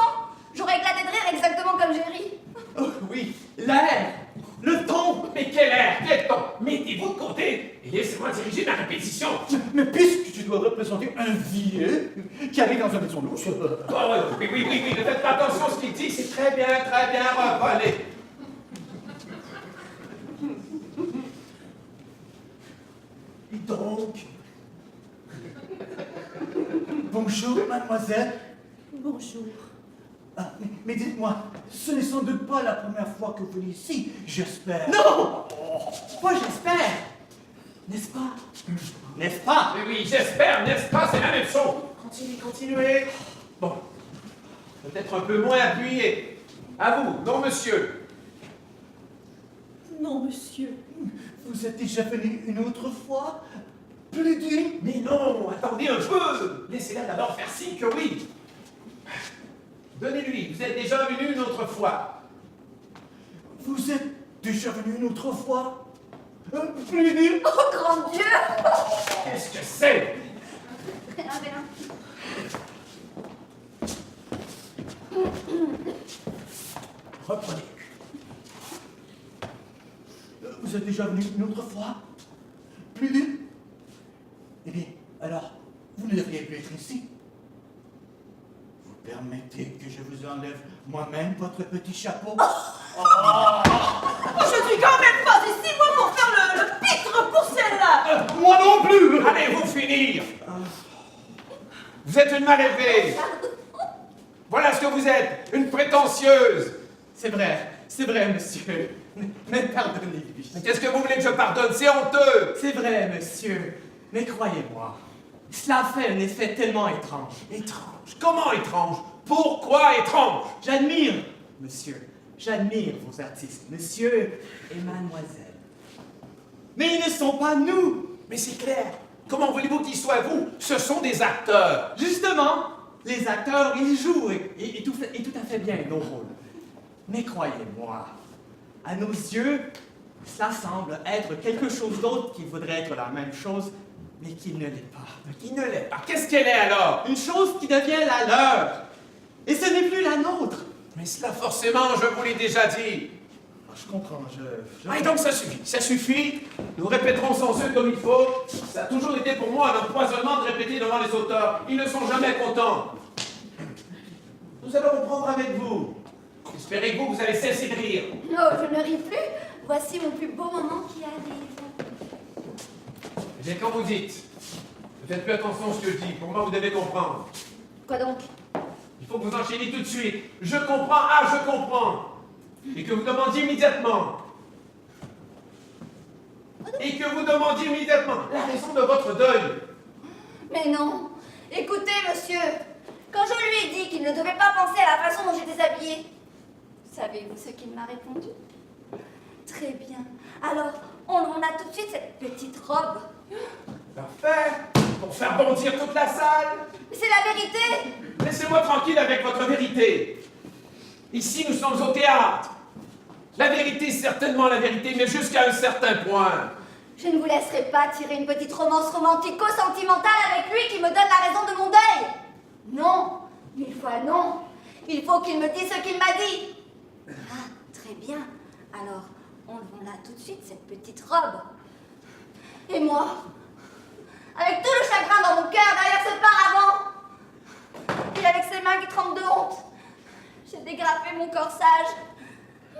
G: j'aurais éclaté de rire exactement comme j'ai ri.
F: Oh oui, l'air, le ton.
D: Mais quel air, quel ton! Mettez-vous de côté et laissez-moi diriger ma répétition.
H: Mais puisque tu dois représenter un vieux qui arrive dans une maison louche.
D: Oh, oui, ne faites pas attention à ce qu'il dit, c'est très bien, reprenez.
H: Et donc. Bonjour, mademoiselle.
E: Bonjour.
H: Ah, mais dites-moi, ce n'est sans doute pas la première fois que vous venez ici, j'espère.
F: Non! Pas j'espère. N'est-ce pas? N'est-ce pas?
D: Mais oui, j'espère, n'est-ce pas, c'est la même chose. Continuez. Bon, peut-être un peu moins appuyé. À vous, non monsieur.
E: Non, monsieur.
H: Vous êtes déjà venu une autre fois? Plus d'une?
D: Mais non, attendez un peu. Laissez-la d'abord faire signe que oui. Donnez-lui, vous êtes déjà venu une autre fois.
H: Vous êtes déjà venu une autre fois? Plus d'une?
G: Oh grand Dieu!
D: Qu'est-ce que c'est?
G: Rien, rien.
H: Reprenez. Vous êtes déjà venu une autre fois? Plus d'une? Eh bien, alors, vous ne devriez plus être ici. Vous permettez que je vous enlève moi-même votre petit chapeau?
C: Je suis quand même pas ici, moi, pour faire le pitre pour celle-là.
H: Moi non plus!
D: Allez-vous finir? Vous êtes une mal élevée. Voilà ce que vous êtes, une prétentieuse.
F: C'est vrai, monsieur. Mais pardonnez-lui.
D: Mais qu'est-ce que vous voulez que je pardonne? C'est honteux.
F: C'est vrai, monsieur. Mais croyez-moi, cela fait un effet tellement étrange.
D: Étrange. Comment étrange? Pourquoi étrange?
F: J'admire, monsieur. J'admire vos artistes, monsieur et mademoiselle. Mais ils ne sont pas nous.
D: Mais c'est clair. Comment voulez-vous qu'ils soient vous? Ce sont des acteurs.
F: Justement, les acteurs, ils jouent et tout à fait bien nos rôles. Mais croyez-moi, à nos yeux, cela semble être quelque chose d'autre qui voudrait être la même chose, mais qui ne l'est pas.
D: Qui ne l'est pas. Qu'est-ce qu'elle est alors?
F: Une chose qui devient la leur. Et ce n'est plus la nôtre.
D: Mais cela forcément, je vous l'ai déjà dit.
H: Je comprends,
D: Et donc ça suffit, ça suffit. Nous répéterons sans eux comme il faut. Ça a toujours été pour moi un empoisonnement de répéter devant les auteurs. Ils ne sont jamais contents. Nous allons reprendre avec vous. Espérez que vous allez cesser de rire.
G: Non, je ne ris plus. Voici mon plus beau moment qui arrive.
D: Eh bien, quand vous dites, ne faites plus attention à ce que je dis. Pour moi, vous devez comprendre.
G: Quoi donc?
D: Il faut que vous enchaîniez tout de suite. Je comprends, je comprends. Et que vous demandiez immédiatement. Et que vous demandiez immédiatement la raison de votre deuil.
G: Mais non. Écoutez, monsieur. Quand je lui ai dit qu'il ne devait pas penser à la façon dont j'étais habillée, savez-vous ce qu'il m'a répondu? Très bien. Alors, on a tout de suite cette petite robe.
D: Parfait. Pour faire bondir toute la salle.
G: Mais c'est la vérité.
D: Laissez-moi tranquille avec votre vérité. Ici, nous sommes au théâtre. La vérité, est certainement la vérité, mais jusqu'à un certain point.
G: Je ne vous laisserai pas tirer une petite romance romantico-sentimentale avec lui qui me donne la raison de mon deuil. Non, 1000 fois non. Il faut qu'il me dise ce qu'il m'a dit. Ah, très bien. Alors, enlevons-la tout de suite, cette petite robe. Et moi, avec tout le chagrin dans mon cœur derrière ce paravent, et avec ses mains qui tremblent de honte, j'ai dégrafé mon corsage,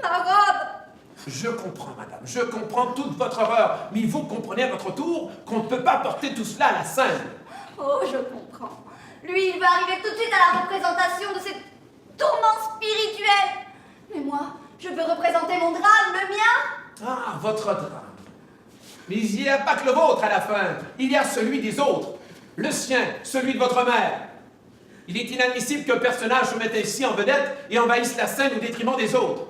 G: ma robe.
D: Je comprends, madame, je comprends toute votre horreur, mais vous comprenez à votre tour qu'on ne peut pas porter tout cela à la scène.
G: Oh, je comprends. Lui, il va arriver tout de suite à la représentation de ces tourments spirituels. Mais moi, je veux représenter mon drame, le mien.
D: Ah, votre drame. Mais il n'y a pas que le vôtre à la fin, il y a celui des autres. Le sien, celui de votre mère. Il est inadmissible qu'un personnage se mette ainsi en vedette et envahisse la scène au détriment des autres.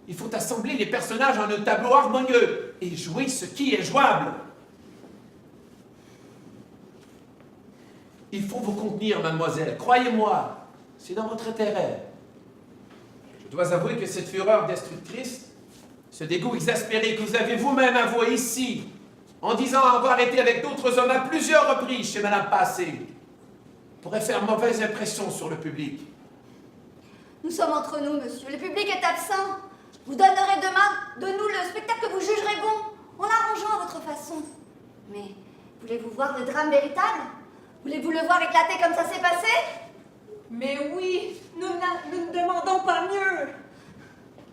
D: Il faut assembler les personnages en un tableau harmonieux et jouer ce qui est jouable. Il faut vous contenir, mademoiselle, croyez-moi, c'est dans votre intérêt. Je dois avouer que cette fureur destructrice, ce dégoût exaspéré que vous avez vous-même avoué ici, en disant avoir été avec d'autres hommes à plusieurs reprises chez Madame Passé, pourrait faire mauvaise impression sur le public.
G: Nous sommes entre nous, monsieur. Le public est absent. Vous donnerez demain de nous le spectacle que vous jugerez bon, en l'arrangeant à votre façon. Mais voulez-vous voir le drame véritable? Voulez-vous le voir éclater comme ça s'est passé?
C: Mais oui, nous ne demandons pas mieux.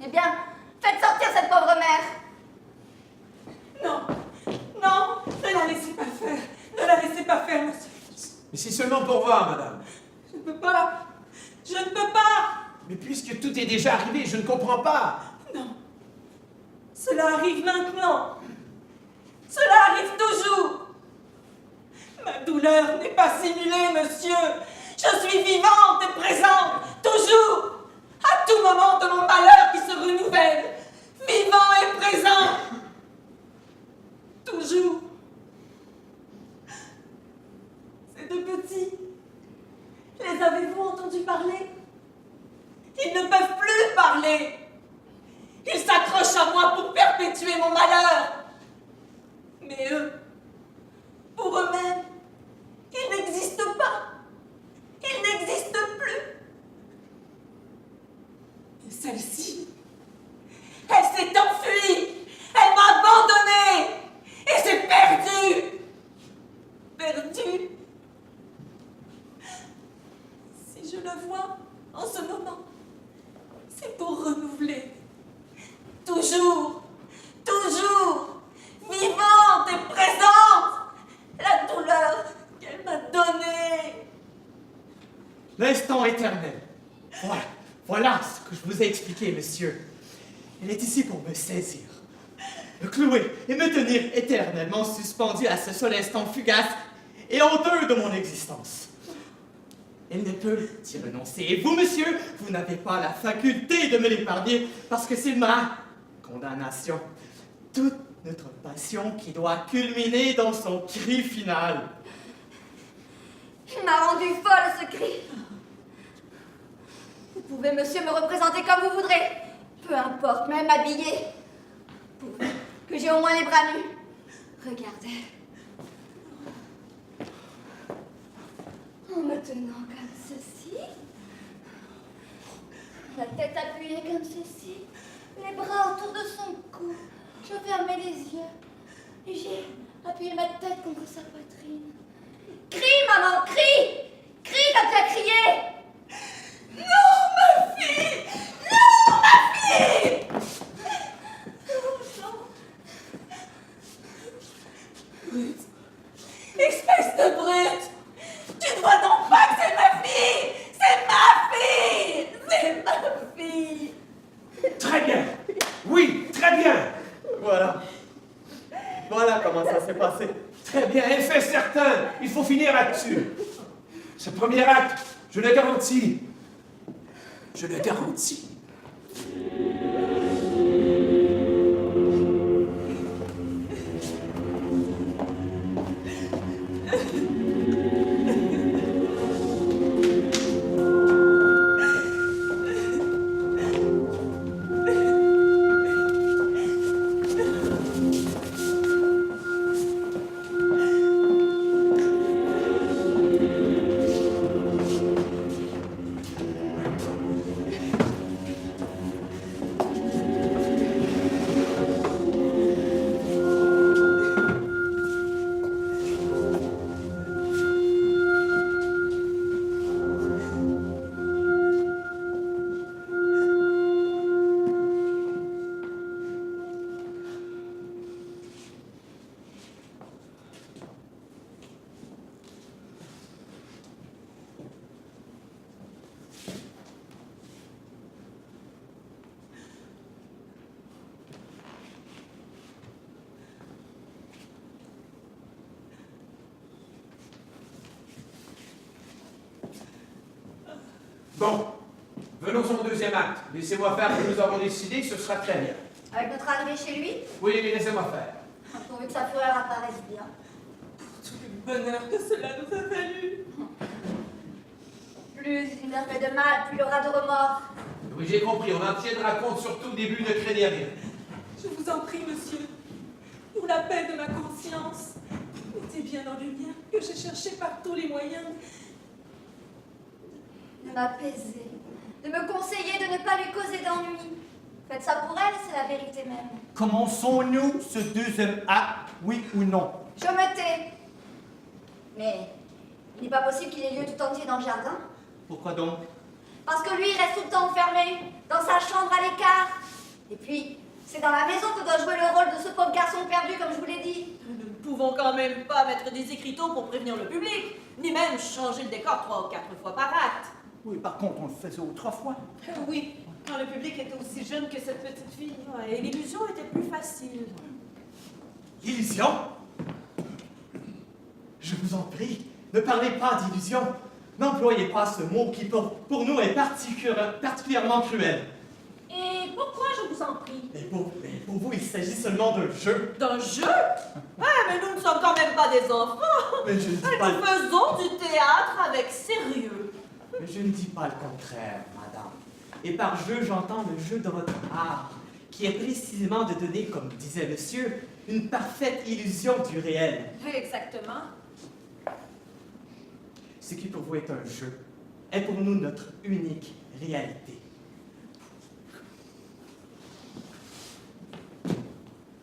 G: Eh bien, faites sortir cette pauvre mère.
C: Non, non, ne la laissez pas faire. Ne la laissez pas faire, monsieur.
D: Mais c'est seulement pour voir, madame.
C: Je ne peux pas. Je ne peux pas.
D: Mais puisque tout est déjà arrivé, je ne comprends pas.
C: Non. Cela arrive maintenant. Cela arrive toujours. Ma douleur n'est pas simulée, monsieur. Je suis vivante et présente, toujours. À tout moment de mon malheur qui se renouvelle. Vivant et présent. Toujours. Ces deux petits, les avez-vous entendus parler? Ils ne peuvent plus parler. Ils s'accrochent à moi pour perpétuer mon malheur. Mais eux, pour eux-mêmes, ils n'existent pas. Ils n'existent plus. Et celle-ci, elle s'est enfuie. Elle m'a abandonnée. Et c'est perdu. Perdu. Si je la vois en ce moment, c'est pour renouveler. Toujours, toujours, vivante et présente, la douleur qu'elle m'a donnée.
F: L'instant éternel. Voilà ce que je vous ai expliqué, monsieur. Elle est ici pour me saisir, me clouer et me tenir éternellement suspendu à ce seul instant fugace et honteux de mon existence. Elle ne peut y renoncer. Et vous, monsieur, vous n'avez pas la faculté de me l'épargner parce que c'est ma condamnation. Toute notre passion qui doit culminer dans son cri final.
G: Il m'a rendu folle, ce cri. Vous pouvez, monsieur, me représenter comme vous voudrez. Peu importe, même habillé. Pourvu que j'ai au moins les bras nus. Regardez. En me tenant comme ceci. La tête appuyée comme ceci. Les bras autour de son cou. Je fermais les yeux. Et j'ai appuyé ma tête contre sa poitrine. Crie, maman, crie! Crie comme tu as crié!
C: Non, ma fille! Non, ma fille! Brute. Espèce de brute! Tu ne vois donc pas que c'est ma fille! C'est ma fille! C'est ma fille!
D: Très bien. Oui, très bien.
F: Voilà. Voilà comment ça s'est passé.
D: Très bien, effet certain. Il faut finir là-dessus. Ce premier acte, je le garantis. Je le garantis. Bon, venons au deuxième acte. Laissez-moi faire ce que nous avons décidé, ce sera très bien.
G: Avec notre arrivée chez lui,
D: Oui, mais laissez-moi faire.
G: pourvu que sa fureur apparaisse bien.
C: Tout le bonheur que cela nous a fallu.
G: Plus il a fait de mal, plus il aura de remords.
D: Oui, j'ai compris. On en tiendra compte, surtout au début, ne craignez rien.
C: Je vous en prie, monsieur. Nous la la paix de ma conscience. Était bien en lumière que j'ai cherché par tous les moyens.
G: De m'apaiser, de me conseiller de ne pas lui causer d'ennui. Faites ça pour elle, c'est la vérité même.
H: Commençons-nous ce deuxième acte, oui ou non?
G: Je me tais. Mais il n'est pas possible qu'il ait lieu tout entier dans le jardin.
F: Pourquoi donc?
G: Parce que lui, il reste tout le temps enfermé, dans sa chambre à l'écart. Et puis, c'est dans la maison que doit jouer le rôle de ce pauvre garçon perdu, comme je vous l'ai dit.
C: Nous ne pouvons quand même pas mettre des écriteaux pour prévenir le public, ni même changer le décor 3 ou 4 fois par acte.
H: Oui, par contre, on le faisait autrefois.
C: Oui, quand le public était aussi jeune que cette petite fille. Et l'illusion était plus facile.
F: Illusion? Je vous en prie, ne parlez pas d'illusion. N'employez pas ce mot qui, pour nous, est particulièrement cruel.
E: Et pourquoi je vous en prie?
F: Mais pour vous, il s'agit seulement d'un jeu.
C: D'un jeu? Mais nous ne sommes quand même pas des enfants.
F: Mais je ne dis pas,
C: Nous faisons du théâtre avec sérieux.
F: mais je ne dis pas le contraire, madame. Et par jeu, j'entends le jeu de votre art, qui est précisément de donner, comme disait monsieur, une parfaite illusion du réel.
G: Exactement.
F: Ce qui pour vous est un jeu, est pour nous notre unique réalité.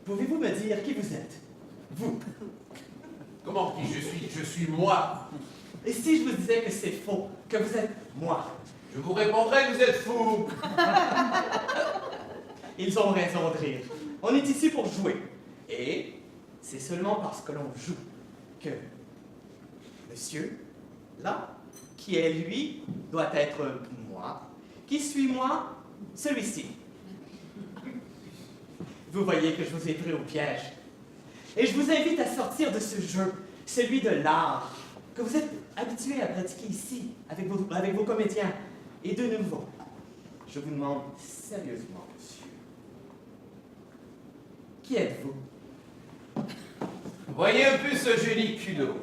F: Pouvez-vous me dire qui vous êtes? Vous.
D: Comment qui je suis? Je suis moi.
F: Et si je vous disais que c'est faux, que vous êtes moi?
D: Je vous répondrai que vous êtes fou.
F: Ils ont raison de rire. On est ici pour jouer. Et c'est seulement parce que l'on joue que monsieur, là, qui est lui, doit être moi. Qui suis moi? Celui-ci. Vous voyez que je vous ai pris au piège. Et je vous invite à sortir de ce jeu, celui de l'art, que vous êtes habitués à pratiquer ici, avec vos comédiens. Et de nouveau, je vous demande sérieusement, monsieur, qui êtes-vous?
D: Voyez un peu ce joli culot.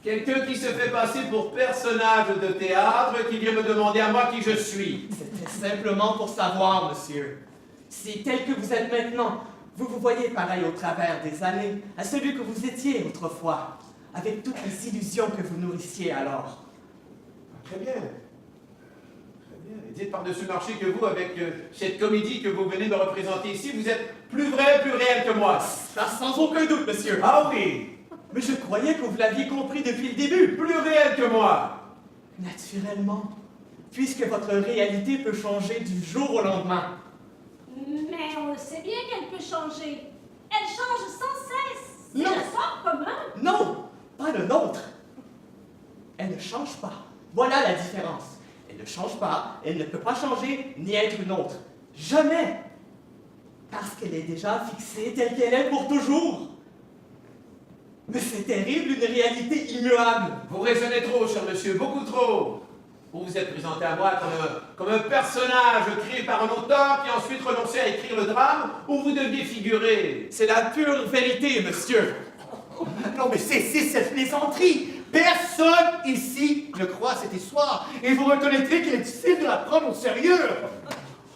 D: Quelqu'un qui se fait passer pour personnage de théâtre qui vient me demander à moi qui je suis.
F: C'était simplement pour savoir, monsieur, si tel que vous êtes maintenant, vous vous voyez pareil au travers des années à celui que vous étiez autrefois, avec toutes les illusions que vous nourrissiez alors.
D: Très bien. Très bien. Et dites par-dessus le marché que vous, avec cette comédie que vous venez de représenter ici, vous êtes plus vrai, plus réel que moi.
F: Ça, sans aucun doute, monsieur.
D: Ah oui.
F: Mais je croyais que vous l'aviez compris depuis le début.
D: Plus réel que moi.
F: Naturellement, puisque votre réalité peut changer du jour au lendemain.
E: Mais on le sait bien qu'elle peut changer. Elle change sans cesse. C'est
F: Non.
E: le sort commun.
F: Non, pas le nôtre. Elle ne change pas. Voilà la différence. Elle ne change pas, elle ne peut pas changer, ni être une autre. Jamais. Parce qu'elle est déjà fixée telle qu'elle est pour toujours. Mais c'est terrible, une réalité immuable.
D: Vous raisonnez trop, cher monsieur, beaucoup trop. Vous vous êtes présenté à moi comme un personnage créé par un auteur qui a ensuite renoncé à écrire le drame où vous deviez figurer.
F: C'est la pure vérité, monsieur.
H: Non, mais cessez cette plaisanterie. Personne ici ne croit cette histoire. Et vous reconnaîtrez qu'il est difficile de la prendre au sérieux.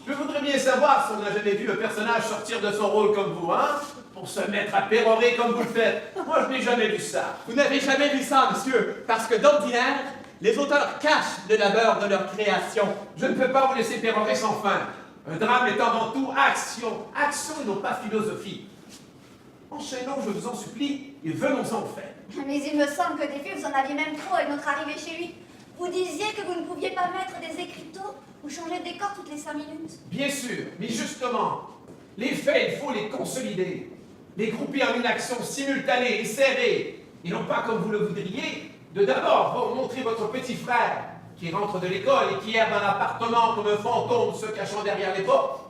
D: Je voudrais bien savoir si on n'a jamais vu un personnage sortir de son rôle comme vous, hein, pour se mettre à pérorer comme vous le faites. Moi, je n'ai jamais vu ça.
F: Vous n'avez jamais vu ça, monsieur, parce que d'ordinaire, les auteurs cachent le labeur de leur création.
D: Je ne peux pas vous laisser pérorer sans fin. Un drame est avant tout action. Action et non pas philosophie. Enchaînons, je vous en supplie, et venons-en au fait.
G: Mais il me semble que des faits, vous en aviez même trop avec notre arrivée chez lui. Vous disiez que vous ne pouviez pas mettre des écriteaux ou changer de décor toutes les 5 minutes.
D: Bien sûr, mais justement, les faits, il faut les consolider. Les grouper en une action simultanée et serrée. Et non pas comme vous le voudriez, de d'abord vous montrer votre petit frère qui rentre de l'école et qui erre dans l'appartement comme un fantôme se cachant derrière les portes.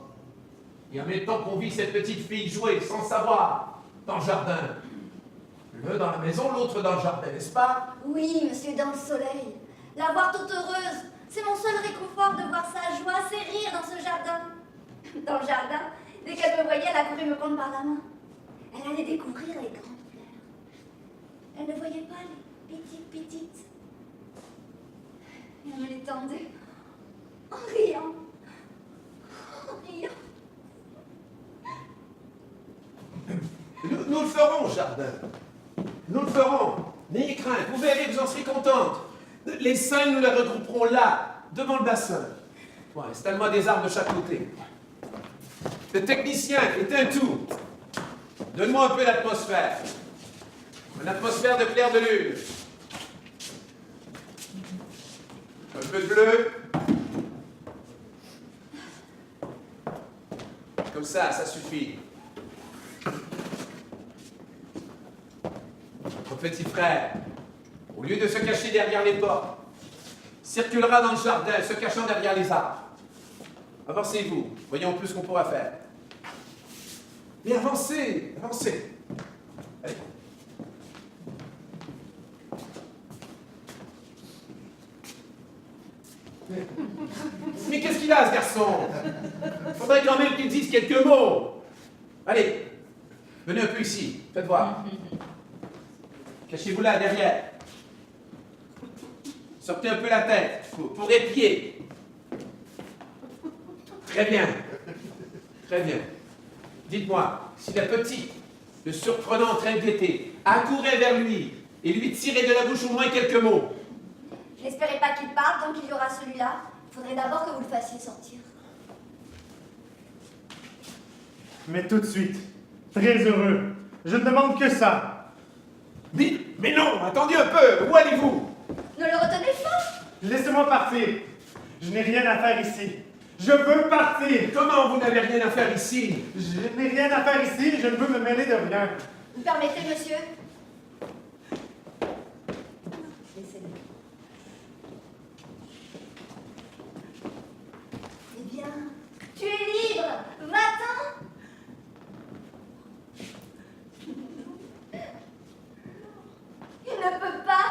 D: Et en même temps qu'on vit cette petite fille jouer sans savoir dans le jardin. L'un dans la maison, l'autre dans le jardin, n'est-ce pas?
G: Oui, monsieur, dans le soleil. La voir toute heureuse, c'est mon seul réconfort de voir sa joie, ses rires dans ce jardin. Dans le jardin, dès qu'elle me voyait, elle accourait me prendre par la main. Elle allait découvrir les grandes fleurs. Elle ne voyait pas les petites. Et elle me les tendait en riant. En riant.
D: Nous le ferons, Jardin. Nous le ferons. N'ayez crainte, vous verrez, vous en serez contente. Les scènes, nous les regrouperons là, devant le bassin. Ouais, installe-moi des arbres de chaque côté. Le technicien, éteins tout. Donne-moi un peu d'atmosphère. Une atmosphère de clair de lune. Un peu de bleu. Comme ça suffit. Votre petit frère, au lieu de se cacher derrière les portes, circulera dans le jardin, se cachant derrière les arbres. Avancez-vous, voyons un peu ce qu'on pourra faire. Mais avancez, avancez. Allez. Mais qu'est-ce qu'il a, ce garçon? Faudrait quand même qu'il dise quelques mots. Allez, venez un peu ici, faites voir. Cachez-vous là, derrière. Sortez un peu la tête, pour épier. Très bien. Très bien. Dites-moi, si la petite, le surprenant en train de guetter, accourait vers lui et lui tirait de la bouche au moins quelques mots.
G: N'espérez pas qu'il parte tant qu'il y aura celui-là. Il faudrait d'abord que vous le fassiez sortir.
A: Mais tout de suite. Très heureux. Je ne demande que ça.
D: Mais non, attendez un peu, où allez-vous?
G: Ne le retenez pas.
A: Laissez-moi partir. Je n'ai rien à faire ici. Je veux partir.
D: Comment vous n'avez rien à faire ici?
A: Je n'ai rien à faire ici. Je ne veux me mêler de rien.
G: Vous permettez, monsieur? Laissez-le. Eh bien, tu es libre. Va-t'en. Il ne peut pas.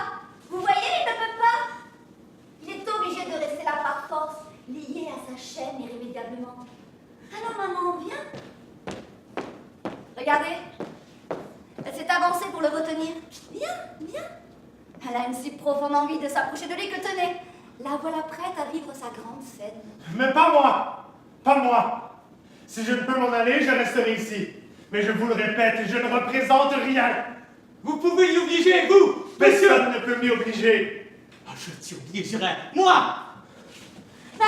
G: Vous voyez, il ne peut pas. Il est obligé de rester là par force, lié à sa chaîne irrémédiablement. Alors maman, viens. Regardez. Elle s'est avancée pour le retenir. Viens. Elle a une si profonde envie de s'approcher de lui que tenez, la voilà prête à vivre sa grande scène.
A: Mais pas moi. Pas moi. Si je ne peux m'en aller, je resterai ici. Mais je vous le répète, je ne représente rien.
F: Vous pouvez l'y obliger, vous!
A: Personne ne peut m'y obliger.
F: Oh, je t'y obligerai, moi!
G: Mais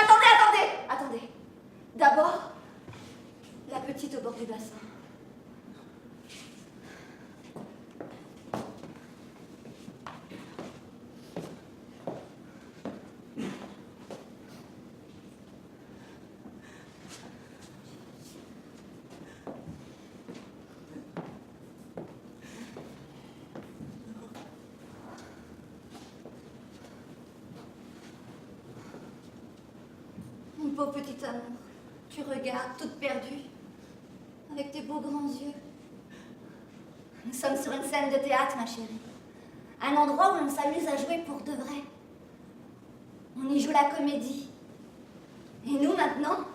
G: attendez. D'abord, la petite au bord du bassin. Mon pauvre petit amour, tu regardes toute perdue, avec tes beaux grands yeux. Nous sommes sur une scène de théâtre, ma chérie. Un endroit où on s'amuse à jouer pour de vrai. On y joue la comédie. Et nous, maintenant,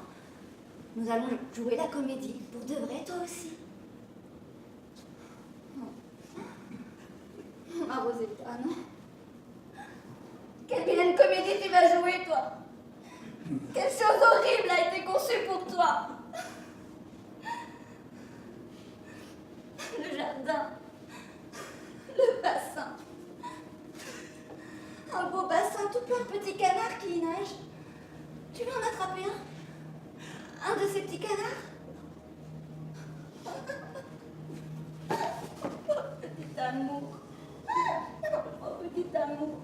G: nous allons jouer la comédie pour de vrai, toi aussi. Oh, ma Rosetta, non? Quelle vilaine comédie tu vas jouer, toi? Quelle chose horrible a été conçue pour toi! Le jardin, le bassin, un beau bassin tout plein de petits canards qui y nagent. Tu veux en attraper un? Un de ces petits canards? Oh, petit amour. Oh, petit amour.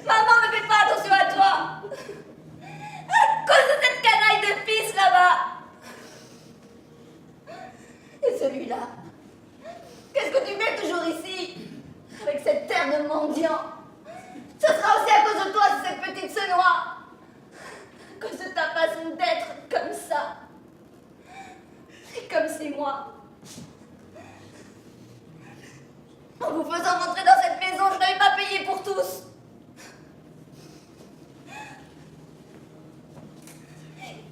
G: Maman ne fait pas attention à toi. À cause de cette canaille de fils là-bas. Et celui-là, qu'est-ce que tu fais toujours ici? Avec cette terre de mendiant. Ce sera aussi à cause de toi si cette petite se noie. À cause de ta façon d'être comme ça. Et comme c'est moi. En vous faisant rentrer dans cette maison, je n'avais pas payé pour tous.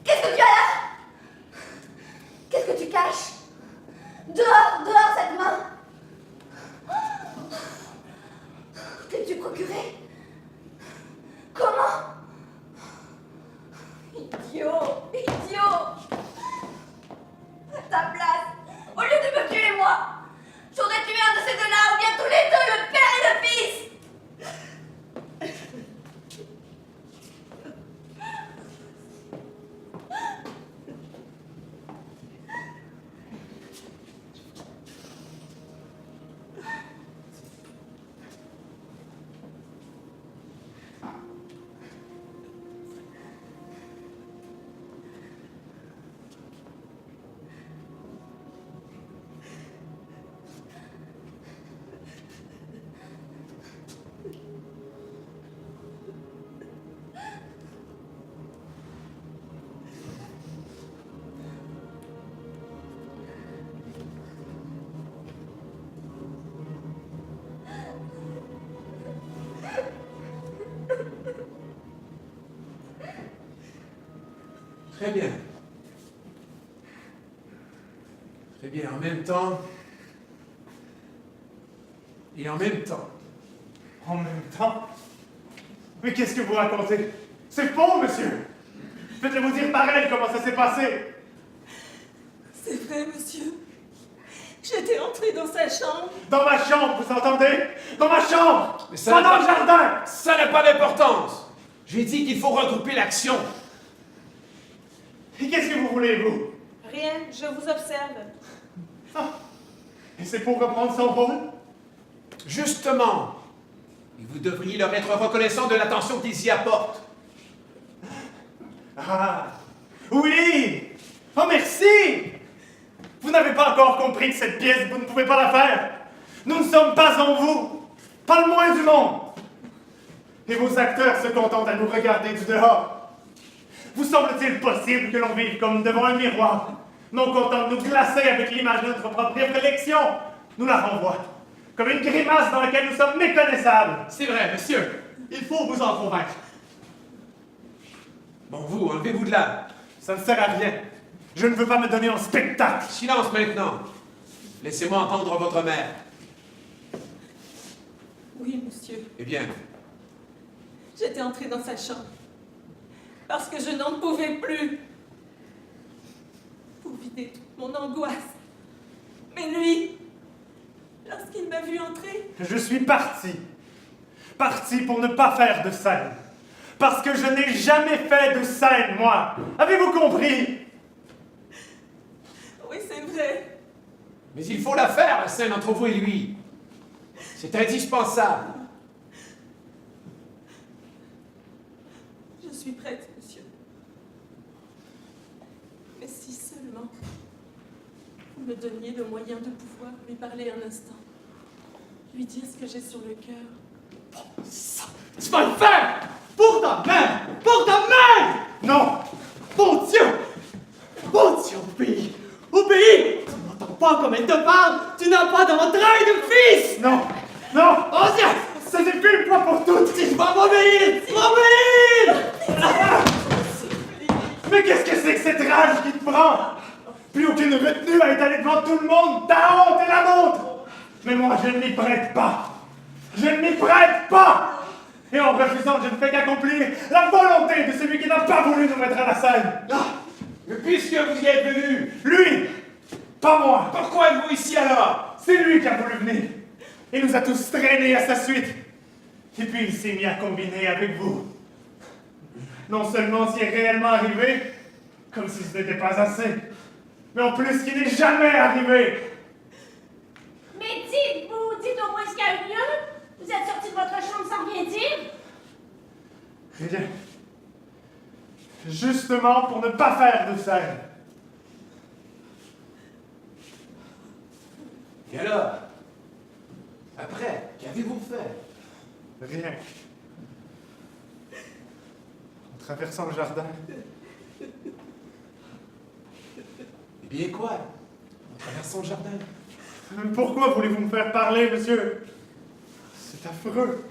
G: Qu'est-ce que tu as là? Qu'est-ce que tu caches? Dehors cette main. T'es-tu procuré? Comment? Idiot. Ta
D: Très bien. Très bien, en même temps... Et en même temps...
A: En même temps? Mais qu'est-ce que vous racontez? C'est faux, monsieur! Faites-le-vous dire pareil comment ça s'est passé!
C: C'est vrai, monsieur. J'étais entrée dans sa chambre.
A: Dans ma chambre, vous entendez? Dans ma chambre!
D: Mais ça
A: Pas
D: n'a
A: dans
D: pas-
A: le jardin!
D: Ça n'a pas d'importance. J'ai dit qu'il faut regrouper l'action.
A: Et qu'est-ce que vous voulez, vous?
C: Rien, je vous observe.
A: Et c'est pour reprendre son rôle?
D: Justement. Et vous devriez leur être reconnaissant de l'attention qu'ils y apportent.
A: Ah! Oui! Oh, merci! Vous n'avez pas encore compris que cette pièce, vous ne pouvez pas la faire! Nous ne sommes pas en vous! Pas le moins du monde! Et vos acteurs se contentent à nous regarder du dehors. Vous semble-t-il possible que l'on vive comme devant un miroir, non content de nous glacer avec l'image de notre propre réflexion, nous la renvoie, comme une grimace dans laquelle nous sommes méconnaissables?
F: C'est vrai, monsieur. Il faut vous en convaincre.
D: Bon, vous, enlevez-vous de là.
A: Ça ne sert à rien. Je ne veux pas me donner en spectacle.
D: Silence maintenant. Laissez-moi entendre votre mère.
C: Oui, monsieur.
D: Eh bien,
C: J'étais entrée dans sa chambre. Parce que je n'en pouvais plus. Pour vider toute mon angoisse. Mais lui, lorsqu'il m'a vu entrer,
A: Je suis parti. Parti pour ne pas faire de scène. Parce que je n'ai jamais fait de scène, moi. Avez-vous compris?
C: oui, c'est vrai.
D: mais il faut la faire, la scène entre vous et lui. C'est indispensable.
C: Je suis prête, monsieur. Mais si seulement vous me donniez le moyen de pouvoir lui parler un instant. Lui dire ce que j'ai sur le cœur.
F: Ça, tu vas le faire! Pour ta mère! Pour ta mère!
A: Non!
F: Bon Dieu! Bon Dieu, obéis! Obéis! Tu n'entends pas comme elle te parle! Tu n'as pas d'entrailles de fils!
A: Non! Non!
F: Oh Dieu!
A: Ça suffit une fois pour toutes!
F: Tu vas m'obéir! M'obéir!
A: Mais qu'est-ce que c'est que cette rage qui te prend? Plus aucune retenue à étaler devant tout le monde, ta honte et la nôtre! Mais moi, je ne m'y prête pas! Je ne m'y prête pas! Et en refusant, je ne fais qu'accomplir la volonté de celui qui n'a pas voulu nous mettre à la scène!
D: Mais puisque vous y êtes venu,
A: Lui! Pas moi!
D: pourquoi êtes-vous ici alors?
A: C'est lui qui a voulu venir! Il nous a tous traînés à sa suite! Et puis il s'est mis à combiner avec vous. Non seulement s'il est réellement arrivé, comme si ce n'était pas assez, mais en plus qu'il n'est jamais arrivé!
E: Mais dites au moins ce qu'il y a eu lieu. Vous êtes sorti de votre chambre sans rien dire.
A: Rien. Justement pour ne pas faire de scène.
D: Et alors? Après, qu'avez-vous fait?
A: Rien. En traversant le jardin,
D: Eh bien quoi? En traversant le jardin.
A: pourquoi voulez-vous me faire parler, monsieur? C'est affreux.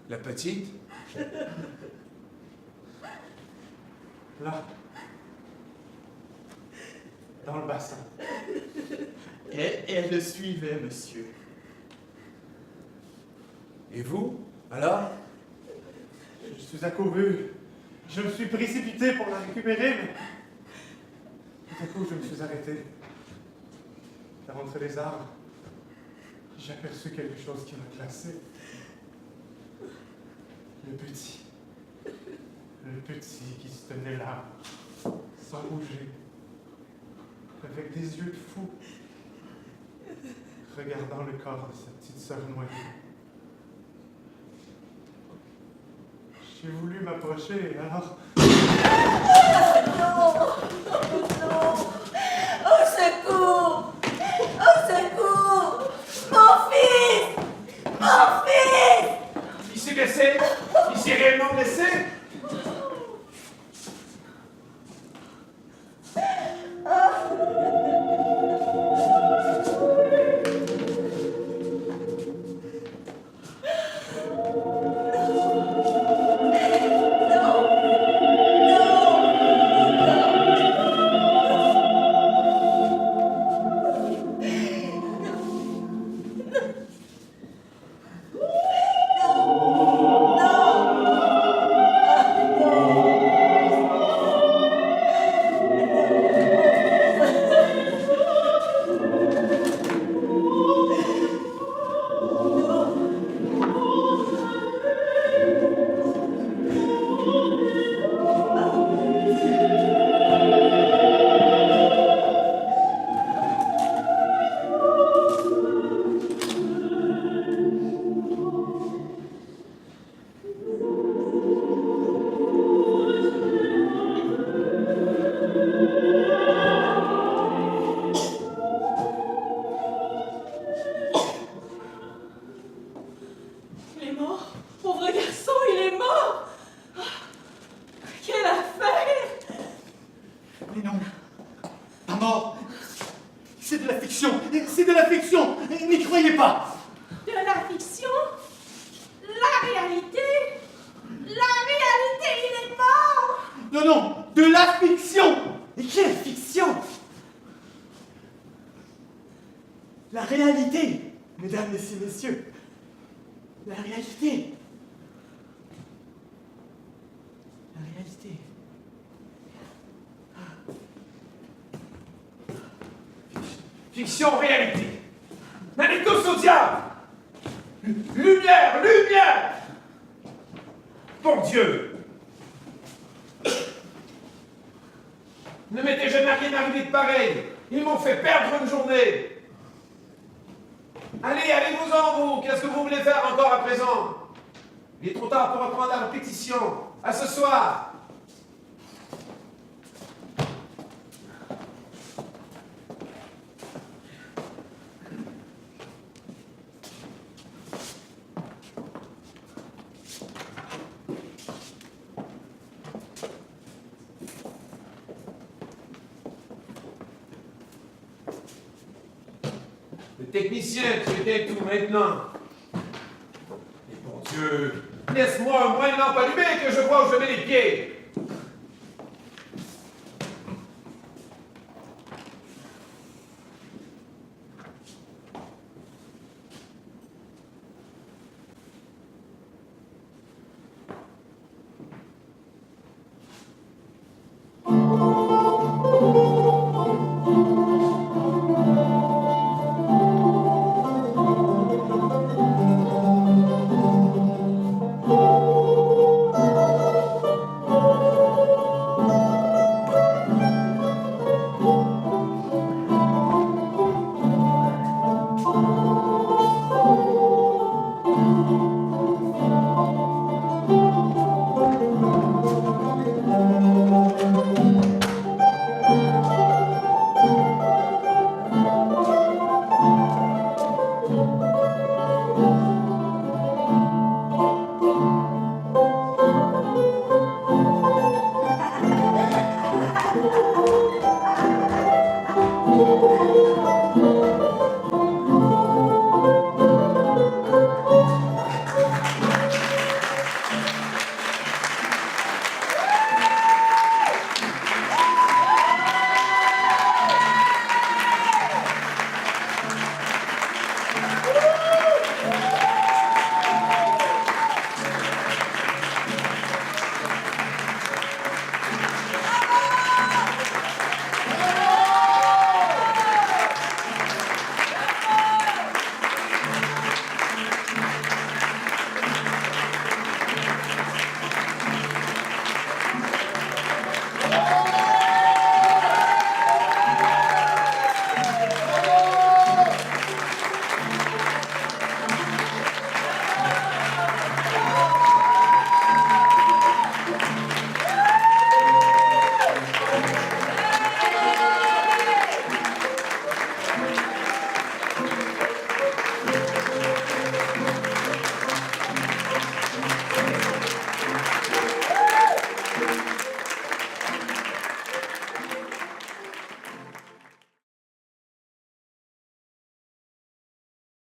D: La petite?
A: Là. Dans le bassin.
F: Elle le suivait, monsieur.
D: Et vous? Alors?
A: Je suis accouru. Je me suis précipité pour la récupérer, mais... Tout à coup, je me suis arrêté. Et entre les arbres, j'ai aperçu quelque chose qui m'a glacé. Le petit. Le petit qui se tenait là, sans bouger, avec des yeux de fou, regardant le corps de sa petite sœur noyée. J'ai voulu m'approcher, alors...
C: Au secours! Au secours! Mon fils! Mon fils!
D: Il s'est blessé? Il s'est réellement blessé?
H: fiction. C'est de la fiction. N'y croyez pas.
E: De la fiction? La réalité? La réalité, il est mort!
H: Non, non, de la fiction.
F: Et quelle fiction! La réalité, mesdames, messieurs, messieurs. La réalité. La réalité.
D: Fiction, réalité. N'allez tous au diable! Lumière, lumière! Bon Dieu! Ne m'était jamais rien arrivé de pareil. Ils m'ont fait perdre une journée. Allez, allez-vous-en, vous. Qu'est-ce que vous voulez faire encore à présent? Il est trop tard pour reprendre la répétition. À ce soir. Le technicien, tu étais tout maintenant. Mais bon Dieu, laisse-moi au moins une lampe allumée que je vois où je mets les pieds.